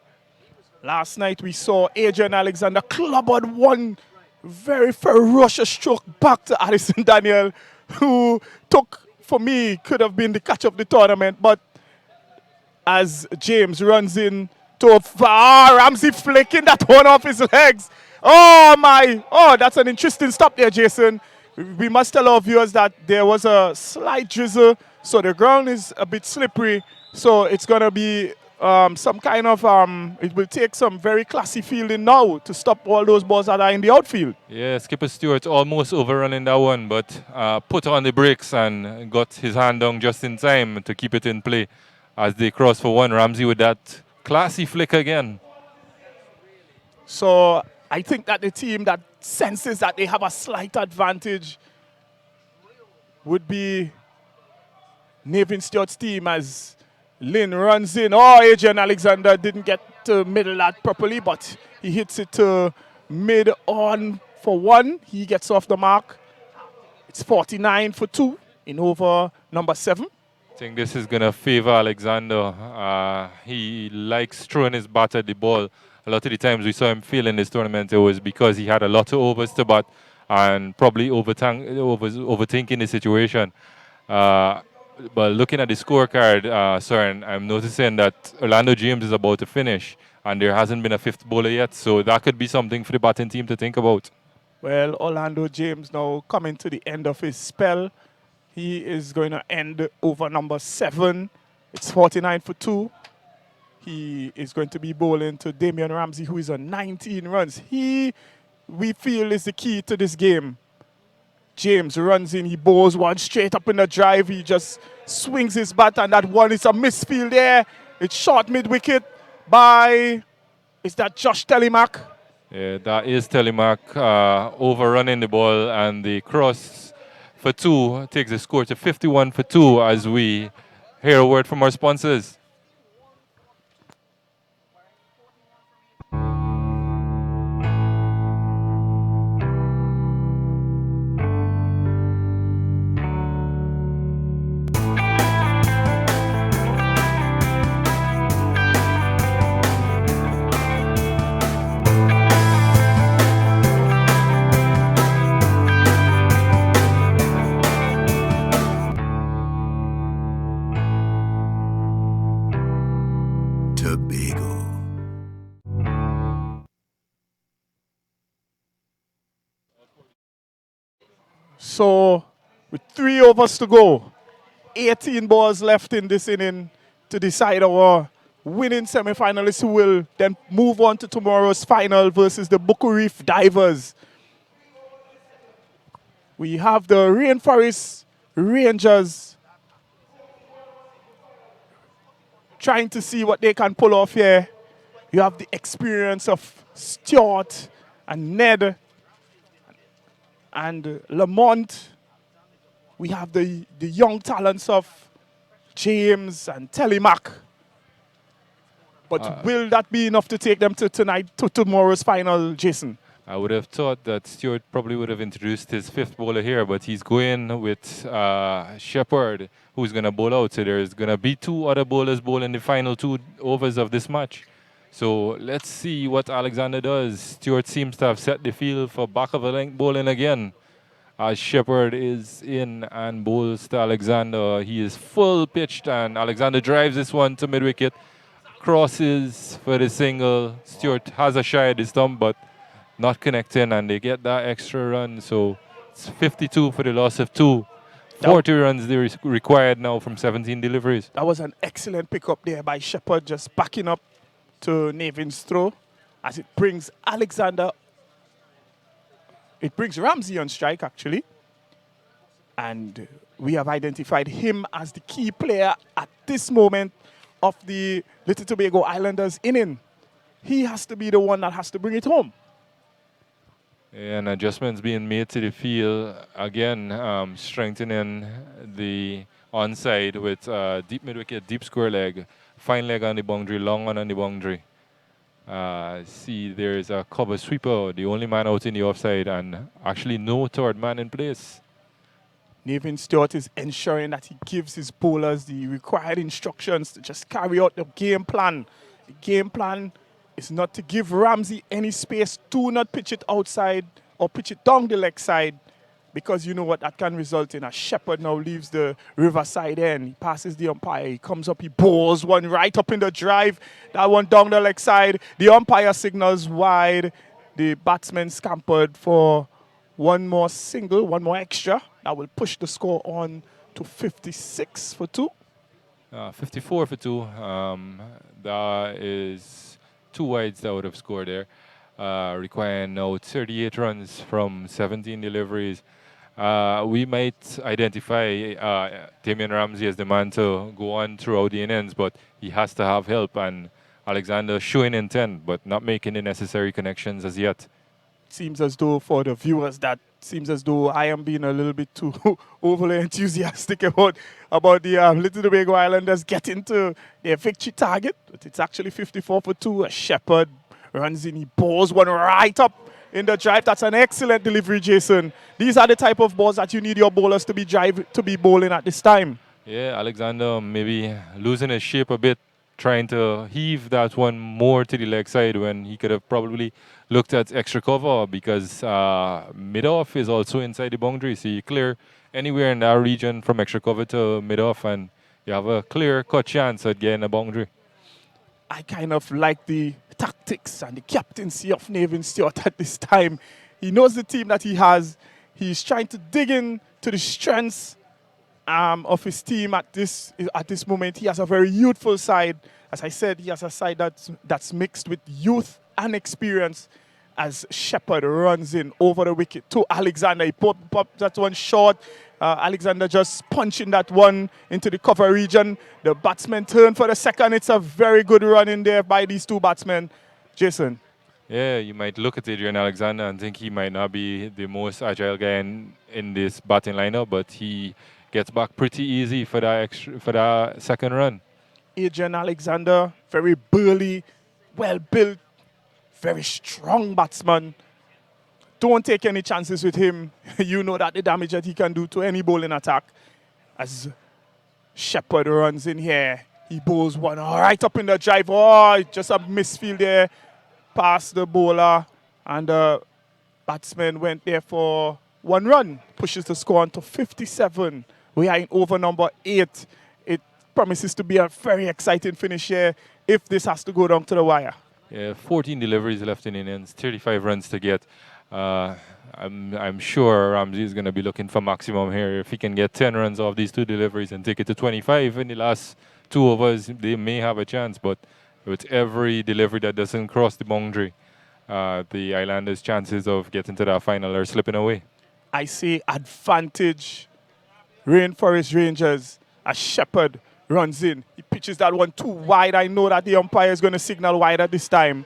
Last night we saw Adrian Alexander clobbered one very ferocious stroke back to Addison Daniel, who took, for me, could have been the catch of the tournament. But as James runs in to Ramsey flicking that one off his legs. Oh my, oh, that's an interesting stop there, Jason. We must tell our viewers that there was a slight drizzle, so the ground is a bit slippery. So it's going to be some kind of, it will take some very classy fielding now to stop all those balls that are in the outfield. Yeah, Skipper Stewart almost overrunning that one, but put on the brakes and got his hand down just in time to keep it in play as they cross for one. Ramsey with that classy flick again. So I think that the team that senses that they have a slight advantage would be Nevin Stewart's team as Lynn runs in. Oh, Adrian Alexander didn't get to middle that properly, but he hits it to mid on for 1. He gets off the mark. It's 49 for 2 in over number 7. I think this is going to favor Alexander. He likes throwing his bat at the ball. A lot of the times we saw him fail in this tournament, it was because he had a lot of overs to bat and probably overthinking the situation. But looking at the scorecard, Søren, I'm noticing that Orlando James is about to finish and there hasn't been a 5th bowler yet, so that could be something for the batting team to think about. Well, Orlando James now coming to the end of his spell. He is going to end over number 7. It's 49 for 2. He is going to be bowling to Damian Ramsey, who is on 19 runs. We feel, is the key to this game. James runs in, he bowls one straight up in the drive. He just swings his bat, and that one is a misfield there. It's short mid-wicket by, is that Josh Telemack? Yeah, that is Telemack overrunning the ball, and the cross for 2 takes the score to 51 for 2 as we hear a word from our sponsors. So, with 3 overs to go, 18 balls left in this inning to decide our winning semi-finalists, who will then move on to tomorrow's final versus the Buku Reef Divers. We have the Rainforest Rangers trying to see what they can pull off here. You have the experience of Stuart and Ned and Lamont. We have the young talents of James and Telemack. But will that be enough to take them to tomorrow's final, Jason? I would have thought that Stewart probably would have introduced his 5th bowler here, but he's going with Shepherd, who's going to bowl out. So there's going to be 2 other bowlers bowling the final 2 overs of this match. So let's see what Alexander does. Stewart seems to have set the field for back of a length bowling again. As Shepherd is in and bowls to Alexander. He is full pitched, and Alexander drives this one to mid-wicket. Crosses for the single. Stewart has a shy at his thumb, but not connecting, and they get that extra run. So it's 52 for the loss of 2. 40 runs they required now from 17 deliveries. That was an excellent pickup there by Shepherd, just backing up to Nevin's throw as it brings Alexander. It brings Ramsey on strike, actually. And we have identified him as the key player at this moment of the Little Tobago Islanders inning. He has to be the one that has to bring it home. And adjustments being made to the field. Again, strengthening the onside with deep mid-wicket, deep square leg, fine leg on the boundary, long on the boundary. See, there's a cover sweeper, the only man out in the offside, and actually no third man in place. Nevin Stewart is ensuring that he gives his bowlers the required instructions to just carry out the game plan. The game plan is not to give Ramsey any space. Do not pitch it outside or pitch it down the leg side, because you know what that can result in. A Shepherd now leaves the riverside end. He passes the umpire. He comes up. He bowls one right up in the drive. That one down the leg side. The umpire signals wide. The batsman scampered for one more single, one more extra. That will push the score on to 56 for 2. 54 for 2. That is 2 wides that would have scored there. Requiring now 38 runs from 17 deliveries. We might identify Damian Ramsey as the man to go on throughout the innings, but he has to have help, and Alexander showing intent but not making the necessary connections as yet. Seems as though for the viewers that seems as though I am being a little bit too overly enthusiastic about the Little Tobago Islanders getting to their victory target. But it's actually 54 for 2. A Shepherd runs in, he bowls one right up in the drive. That's an excellent delivery, Jason. These are the type of balls that you need your bowlers to be bowling at this time. Yeah, Alexander maybe losing his shape a bit, trying to heave that one more to the leg side when he could have probably looked at extra cover, because mid-off is also inside the boundary. So you clear anywhere in that region from extra cover to mid-off, and you have a clear-cut chance at getting a boundary. I kind of like the tactics and the captaincy of Nevin Stewart at this time. He knows the team that he has. He's trying to dig in to the strengths of his team at this moment. He has a very youthful side As I said, he has a side that's mixed with youth and experience as Shepherd runs in over the wicket to Alexander. He popped that one short. Alexander just punching that one into the cover region. The batsman turned for the second. It's a very good run in there by these two batsmen. Jason. Yeah, you might look at Adrian Alexander and think he might not be the most agile guy in this batting lineup, but he gets back pretty easy for that second run. Adrian Alexander, very burly, well built, very strong batsman. Don't take any chances with him. You know that the damage that he can do to any bowling attack. As Shepherd runs in here, he bowls one right up in the drive. Oh, just a misfield there past the bowler. And the batsman went there for one run. Pushes the score on to 57. We are in over number 8. It promises to be a very exciting finish here if this has to go down to the wire. Yeah, 14 deliveries left in innings, 35 runs to get. I'm sure Ramsey is going to be looking for maximum here. If he can get 10 runs off these 2 deliveries and take it to 25 in the last 2 overs, they may have a chance. But with every delivery that doesn't cross the boundary, the Islanders' chances of getting to that final are slipping away. I see advantage Rainforest Rangers as Shepherd runs in. He pitches that one too wide. I know that the umpire is going to signal wide at this time.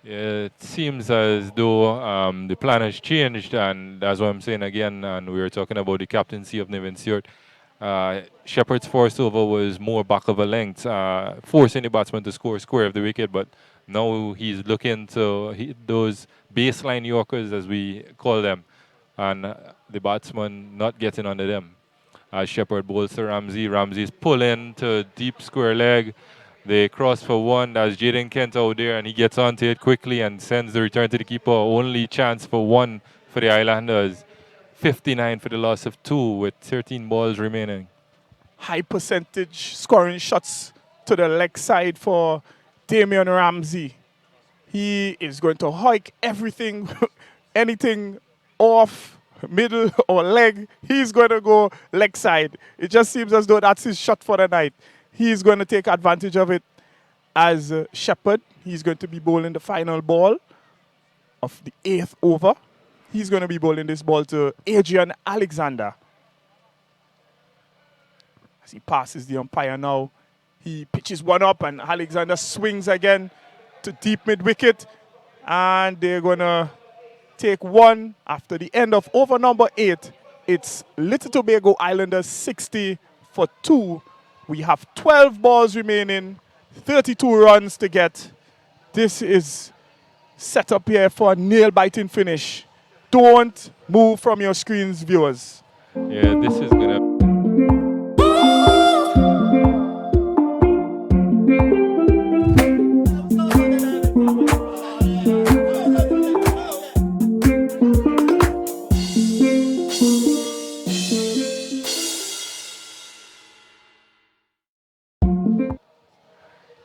Yeah, it seems as though the plan has changed, and that's what I'm saying again. And we were talking about the captaincy of Nevin Stewart. Shepherd's first over was more back of a length, forcing the batsman to score square of the wicket, but now he's looking to hit those baseline Yorkers, as we call them, and the batsman not getting under them. Shepherd bowls to Ramsey. Ramsey's pulling to deep square leg. They cross for one. That's Jaden Kent out there, and he gets onto it quickly and sends the return to the keeper. Only chance for one for the Islanders. 59 for the loss of 2 with 13 balls remaining. High percentage scoring shots to the leg side for Damian Ramsey. He is going to hike everything, anything off middle or leg, he's going to go leg side. It just seems as though that's his shot for the night. He's going to take advantage of it as Shepherd. He's going to be bowling the final ball of the 8th over. He's going to be bowling this ball to Adrian Alexander. As he passes the umpire now, he pitches one up and Alexander swings again to deep mid-wicket. And they're going to take one after the end of over number 8. It's Little Tobago Islanders 60 for 2. We have 12 balls remaining, 32 runs to get. This is set up here for a nail-biting finish. Don't move from your screens, viewers. Yeah, this is going to...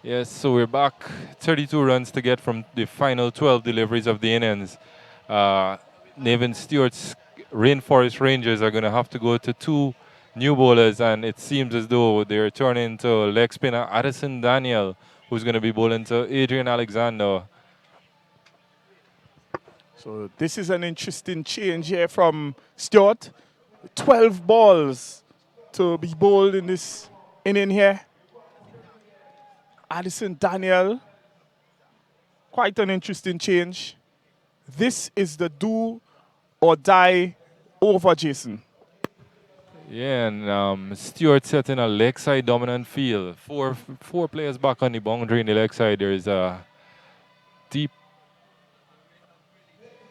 Yes, so we're back. 32 runs to get from the final 12 deliveries of the innings. Nevin Stewart's Rainforest Rangers are going to have to go to 2 new bowlers, and it seems as though they're turning to leg spinner Addison Daniel, who's going to be bowling to Adrian Alexander. So this is an interesting change here from Stewart. 12 balls to be bowled in this inning here. Addison Daniel, quite an interesting change. This is the do or die over, Jason. Yeah, and Stewart setting a leg side dominant field. Four players back on the boundary in the leg side. There's a deep.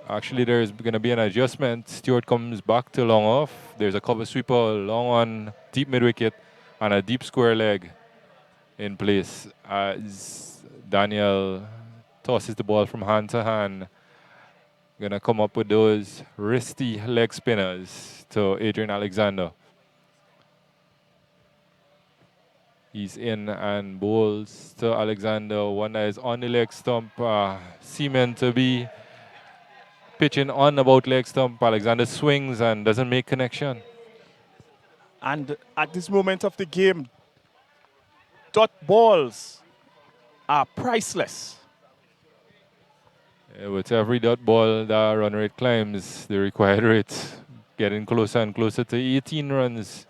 Actually, there's going to be an adjustment. Stewart comes back to long off. There's a cover sweeper, long on, deep mid wicket, and a deep square leg in place as Daniel tosses the ball from hand to hand. Gonna come up with those wristy leg spinners to Adrian Alexander. He's in and bowls to Alexander. One that is on the leg stump, seeming to be pitching on about leg stump. Alexander swings and doesn't make connection. And at this moment of the game, dot balls are priceless. With every dot ball, the run rate climbs, the required rate getting closer and closer to 18 runs.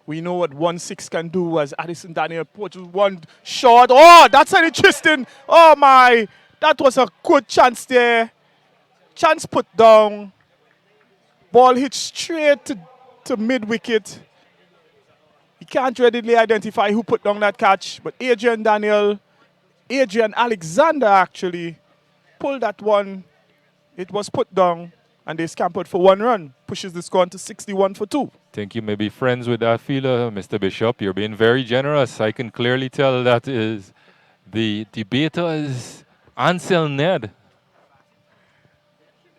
We know what 1-6 can do as Addison Daniel pushes one shot. Oh, that's an interesting. Oh my, that was a good chance there. Chance put down. Ball hit straight to mid-wicket. You can't readily identify who put down that catch, but Adrian Alexander actually pulled that one. It was put down, and they scampered for 1 run. Pushes the score to 61 for 2. Think you may be friends with that fielder, Mr. Bishop. You're being very generous. I can clearly tell that is the debater is Ansel Ned.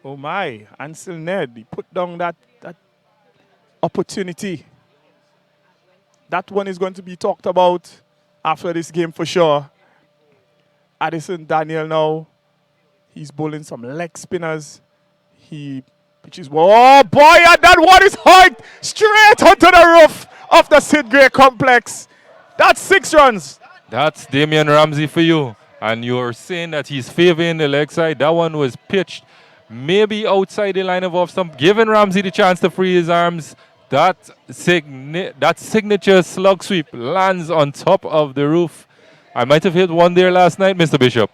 Oh my, Ansel Ned, he put down that opportunity. That one is going to be talked about after this game for sure. Addison Daniel now, he's bowling some leg spinners. He pitches, oh boy, and that one is hard straight onto the roof of the Sid Gray complex. That's 6 runs. That's Damian Ramsey for you. And you're saying that he's favoring the leg side. That one was pitched maybe outside the line of off stump, giving Ramsey the chance to free his arms. That signature slug sweep lands on top of the roof. I might have hit one there last night, Mr. Bishop.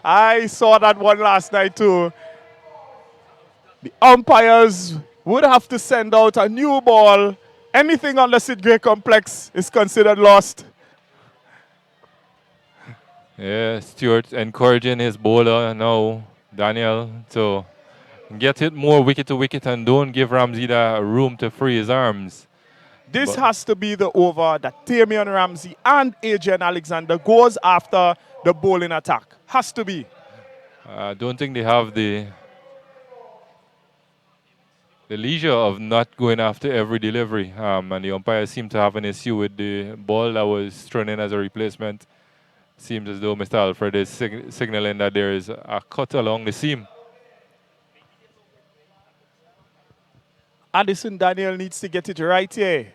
I saw that one last night too. The umpires would have to send out a new ball. Anything on the Sid Gray complex is considered lost. Yeah, Stewart encouraging his bowler now, Daniel, to get it more wicket to wicket and don't give Ramsey the room to free his arms. This has to be the over that Damian Ramsey and Adrian Alexander goes after the bowling attack. Has to be. I don't think they have the leisure of not going after every delivery. And the umpires seem to have an issue with the ball that was thrown in as a replacement. Seems as though Mr. Alfred is signaling that there is a cut along the seam. Addison Daniel needs to get it right here,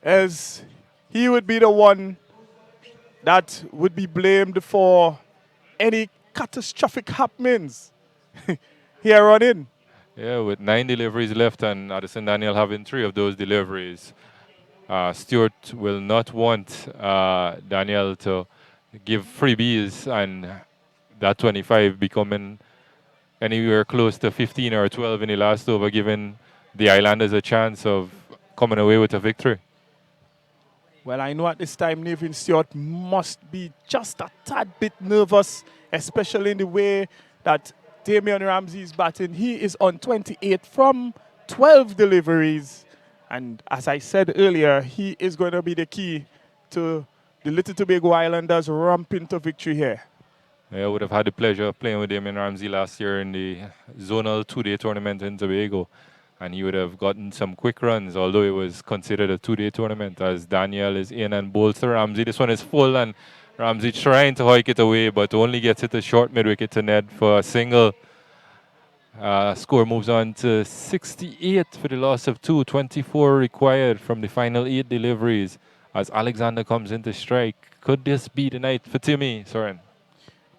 as he would be the one that would be blamed for any catastrophic happenings here on in. Yeah, with 9 deliveries left and Addison Daniel having 3 of those deliveries, Stewart will not want Daniel to give freebies and that 25 becoming anywhere close to 15 or 12 in the last over, giving the Islanders a chance of coming away with a victory. Well, I know at this time Nathan Stewart must be just a tad bit nervous, especially in the way that Damian Ramsey is batting. He is on 28 from 12 deliveries. And as I said earlier, he is going to be the key to the Little Tobago Islanders ramping to victory here. I would have had the pleasure of playing with Damian Ramsey last year in the zonal 2-day tournament in Tobago. And he would have gotten some quick runs, although it was considered a 2-day tournament, as Daniel is in and bowls to Ramsey. This one is full, and Ramsey trying to hike it away, but only gets it a short mid-wicket to Ned for a single. Score moves on to 68 for the loss of 2, 24 required from the final 8 deliveries as Alexander comes into strike. Could this be the night for Timmy, Soren?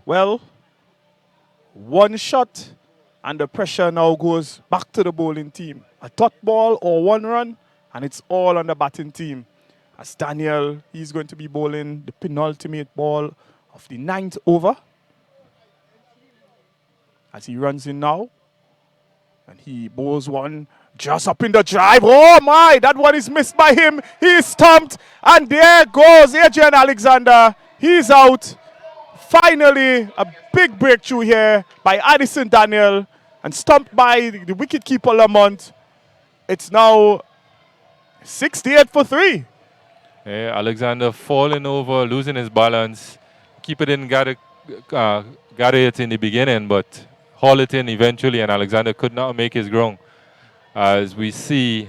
Well, one shot, and the pressure now goes back to the bowling team. A dot ball or 1 run, and it's all on the batting team. As Daniel, he's going to be bowling the penultimate ball of the 9th over. As he runs in now, and he bowls one just up in the drive. Oh my, that one is missed by him. He's stumped, and there goes Adrian Alexander. He's out. Finally, a big breakthrough here by Addison Daniel, and stumped by the wicketkeeper Lamont. It's now 68 for 3. Yeah, Alexander falling over, losing his balance. Keeper didn't got it in the beginning, but haul it in eventually, and Alexander could not make his ground. As we see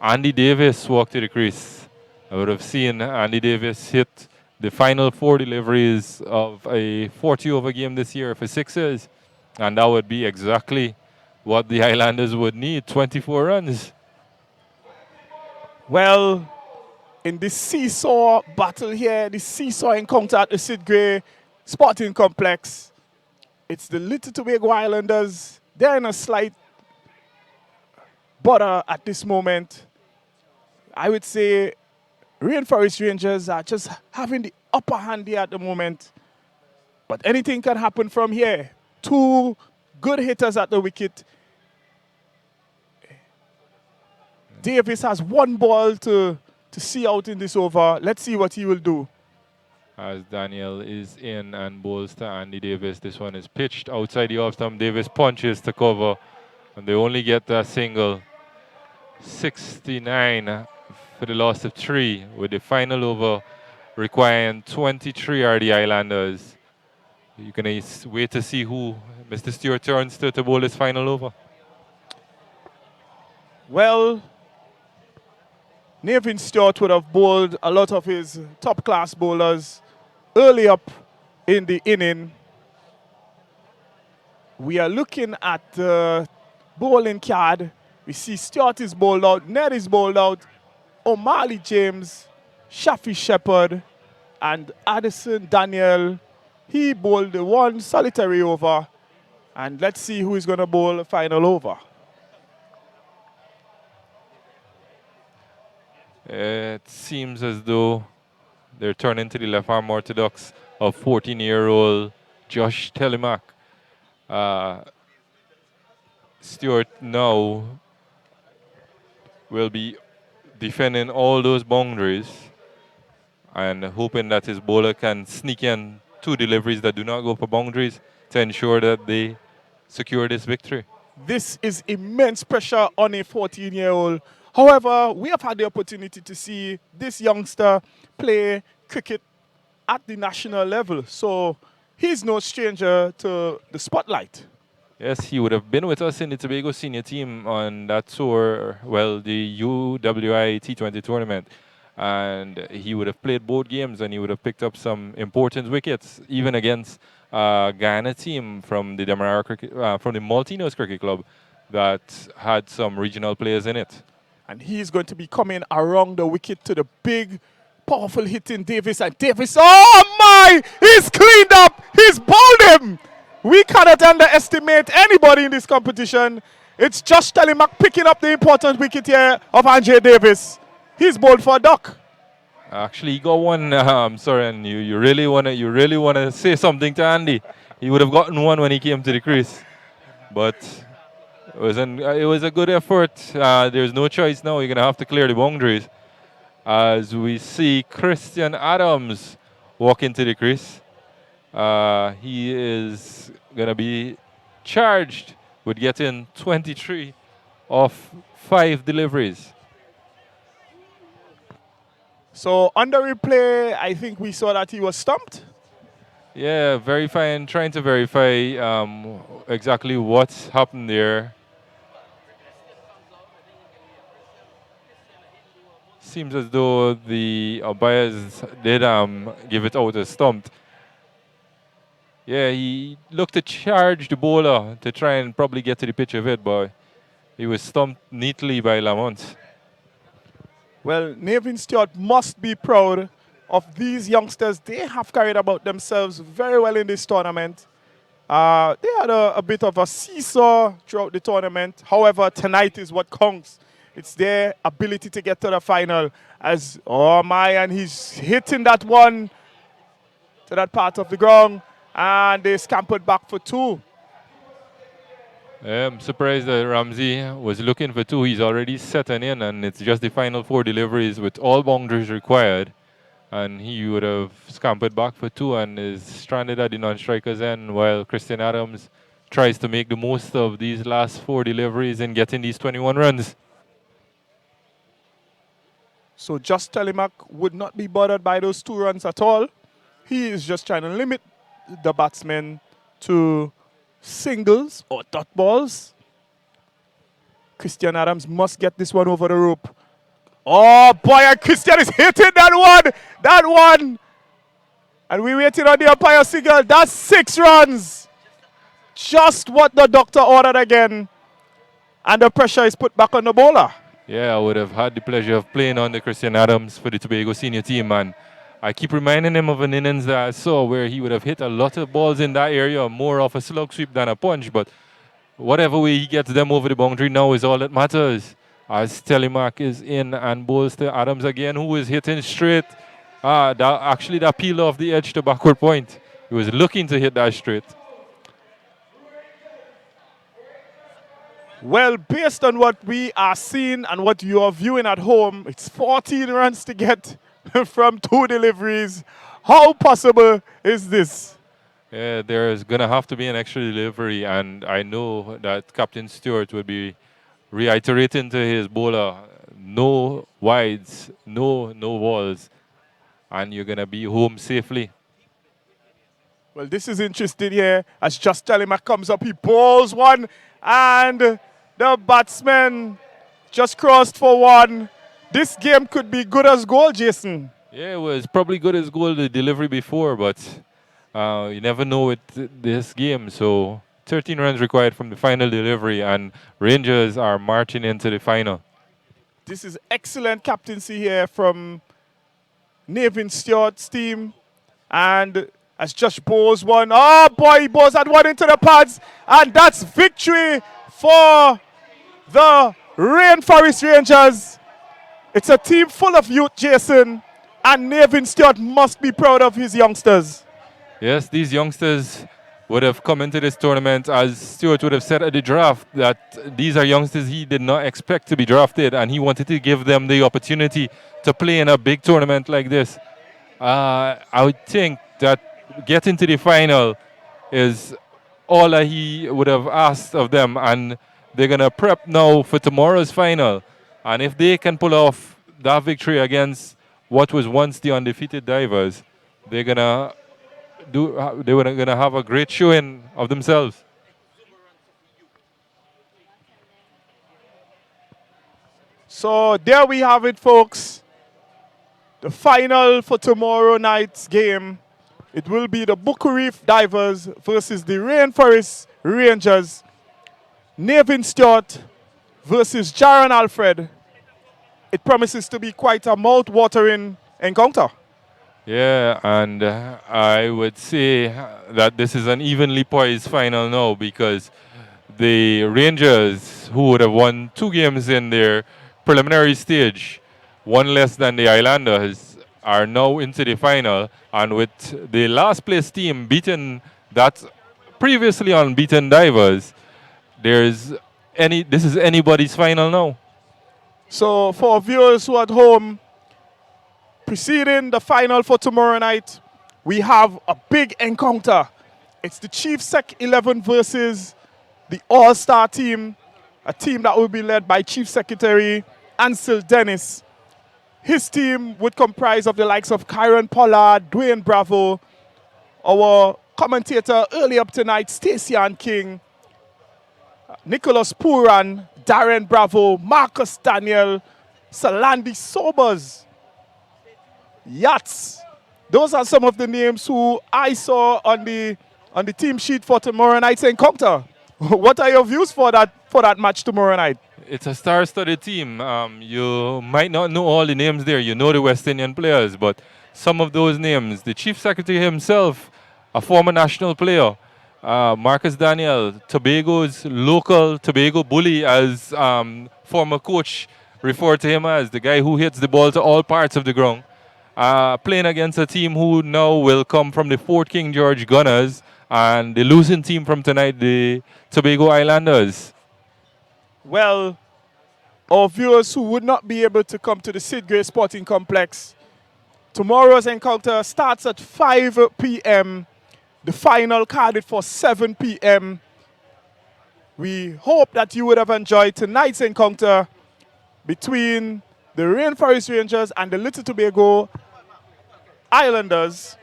Andy Davis walk to the crease. I would have seen Andy Davis hit the final 4 deliveries of a 40-over game this year for 6s, and that would be exactly what the Highlanders would need, 24 runs. Well, in this seesaw battle here, this seesaw encounter at the Sid Gray Sporting Complex. It's the Little Tobago Islanders. They're in a slight bother at this moment. I would say Rainforest Rangers are just having the upper hand here at the moment. But anything can happen from here. Two good hitters at the wicket. Davis has one ball to see out in this over. Let's see what he will do. As Daniel is in and bowls to Andy Davis. This one is pitched outside the off stump. Davis punches to cover, and they only get a single. 69 for the loss of 3, with the final over requiring 23 are the Islanders. You're going to wait to see who Mr. Stewart turns to bowl his final over. Well, Nathan Stewart would have bowled a lot of his top-class bowlers early up in the inning. We are looking at the bowling card. We see Stewart is bowled out, Ned is bowled out, O'Malley James, Shafi Shepherd, and Addison Daniel. He bowled the one solitary over. And let's see who is going to bowl the final over. It seems as though they're turning to the left-arm orthodox of 14-year-old Josh Telemack. Stewart now will be defending all those boundaries and hoping that his bowler can sneak in 2 deliveries that do not go for boundaries to ensure that they secure this victory. This is immense pressure on a 14-year-old. However, we have had the opportunity to see this youngster play cricket at the national level. So he's no stranger to the spotlight. Yes, he would have been with us in the Tobago senior team on that tour, well, the UWI T20 tournament. And he would have played both games and he would have picked up some important wickets, even against Guyana team from the Demerara cricket, from the Maltinos Cricket Club that had some regional players in it. And he's going to be coming around the wicket to the big, powerful hitting Davis. And Davis, oh my, he's cleaned up, he's bowled him. We cannot underestimate anybody in this competition. It's Josh Telemack picking up the important wicket here of Andre Davis. He's bowled for a duck. Actually, he got one. I'm sorry, and you really wanna say something to Andy. He would have gotten one when he came to the crease, but it was a good effort. There's no choice now. You're gonna have to clear the boundaries. As we see Christian Adams walk into the crease, he is gonna be charged with getting 23 of 5 deliveries. So on the replay, I think we saw that he was stumped. Yeah, trying to verify exactly what's happened there. Seems as though the umpires did give it out as stumped. Yeah, he looked to charge the bowler to try and probably get to the pitch of it, but he was stumped neatly by Lamont. Well, Nathan Stewart must be proud of these youngsters. They have carried about themselves very well in this tournament. They had a bit of a seesaw throughout the tournament. However, tonight is what counts. It's their ability to get to the final. As, oh my, and he's hitting that one to that part of the ground. And they scampered back for 2. I'm surprised that Ramsey was looking for 2. He's already setting in, and it's just the final 4 deliveries with all boundaries required. And he would have scampered back for 2 and is stranded at the non-striker's end while Christian Adams tries to make the most of these last 4 deliveries and getting these 21 runs. So Josh Telemack would not be bothered by those 2 runs at all. He is just trying to limit the batsmen to singles or dot balls. Christian Adams must get this one over the rope. Oh boy, and Christian is hitting that one. And we're waiting on the umpire signal. That's 6 runs. Just what the doctor ordered again. And the pressure is put back on the bowler. Yeah, I would have had the pleasure of playing under Christian Adams for the Tobago senior team, and I keep reminding him of an innings that I saw where he would have hit a lot of balls in that area, more of a slug sweep than a punch, but whatever way he gets them over the boundary now is all that matters. As Telemark is in and bowls to Adams again, who is hitting straight. That peeled off the edge to backward point. He was looking to hit that straight. Well, based on what we are seeing and what you are viewing at home, it's 14 runs to get from 2 deliveries. How possible is this? Yeah, there's going to have to be an extra delivery, and I know that Captain Stewart will be reiterating to his bowler, no wides, no balls, and you're going to be home safely. Well, this is interesting here as Just Telemark comes up. He bowls one, and the batsman just crossed for one. This game could be good as gold, Jason. Yeah, it was probably good as goal the delivery before, but you never know with this game. So 13 runs required from the final delivery, and Rangers are marching into the final. This is excellent captaincy here from Nevin Stewart's team. And as Josh bowls one, oh boy, he bowls that one into the pads. And that's victory for the Rainforest Rangers. It's a team full of youth, Jason. And Nevin Stewart must be proud of his youngsters. Yes, these youngsters would have come into this tournament, as Stewart would have said at the draft, that these are youngsters he did not expect to be drafted, and he wanted to give them the opportunity to play in a big tournament like this. I would think that getting to the final is all that he would have asked of them, and they're going to prep now for tomorrow's final. And if they can pull off that victory against what was once the undefeated Divers, they're going to have a great showing of themselves. So there we have it, folks. The final for tomorrow night's game. It will be the Buku Reef Divers versus the Rainforest Rangers. Nevin Stewart versus Jaron Alfred. It promises to be quite a mouth-watering encounter. Yeah, and I would say that this is an evenly poised final now, because the Rangers, who would have won 2 games in their preliminary stage, 1 less than the Islanders, are now into the final. And with the last place team beating that previously unbeaten Divers, this is anybody's final now. So for viewers who are at home, preceding the final for tomorrow night, we have a big encounter. It's the Chief Sec 11 versus the All-Star team, a team that will be led by Chief Secretary Ansel Dennis. His team would comprise of the likes of Kyron Pollard, Dwayne Bravo, our commentator early up tonight, Stacey-Ann King, Nicholas Puran, Darren Bravo, Marcus Daniel, Salandi Sobers, Yats. Those are some of the names who I saw on the team sheet for tomorrow night's encounter. What are your views for that match tomorrow night? It's a star-studded team. You might not know all the names there. You know the West Indian players, but some of those names, the Chief Secretary himself, a former national player, Marcus Daniel, Tobago's local Tobago bully, as former coach referred to him as, the guy who hits the ball to all parts of the ground. Playing against a team who now will come from the Fort King George Gunners, and the losing team from tonight, the Tobago Islanders. Well, our viewers who would not be able to come to the Sid Gray Sporting Complex, tomorrow's encounter starts at 5 p.m. The final carded for 7 p.m. We hope that you would have enjoyed tonight's encounter between the Rainforest Rangers and the Little Tobago Islanders.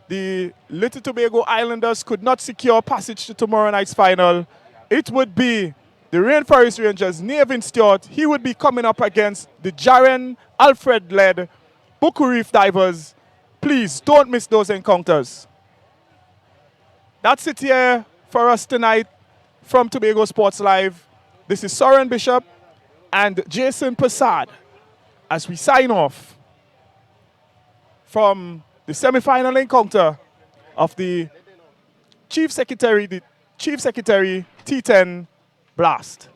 The Little Tobago Islanders could not secure passage to tomorrow night's final. It would be the Rainforest Rangers, Nevin Stewart. He would be coming up against the Jaren Alfred-led Buku Reef Divers. Please don't miss those encounters. That's it here for us tonight from Tobago Sports Live. This is Soren Bishop and Jason Passad as we sign off from the semi-final encounter of the Chief Secretary T10 Blast.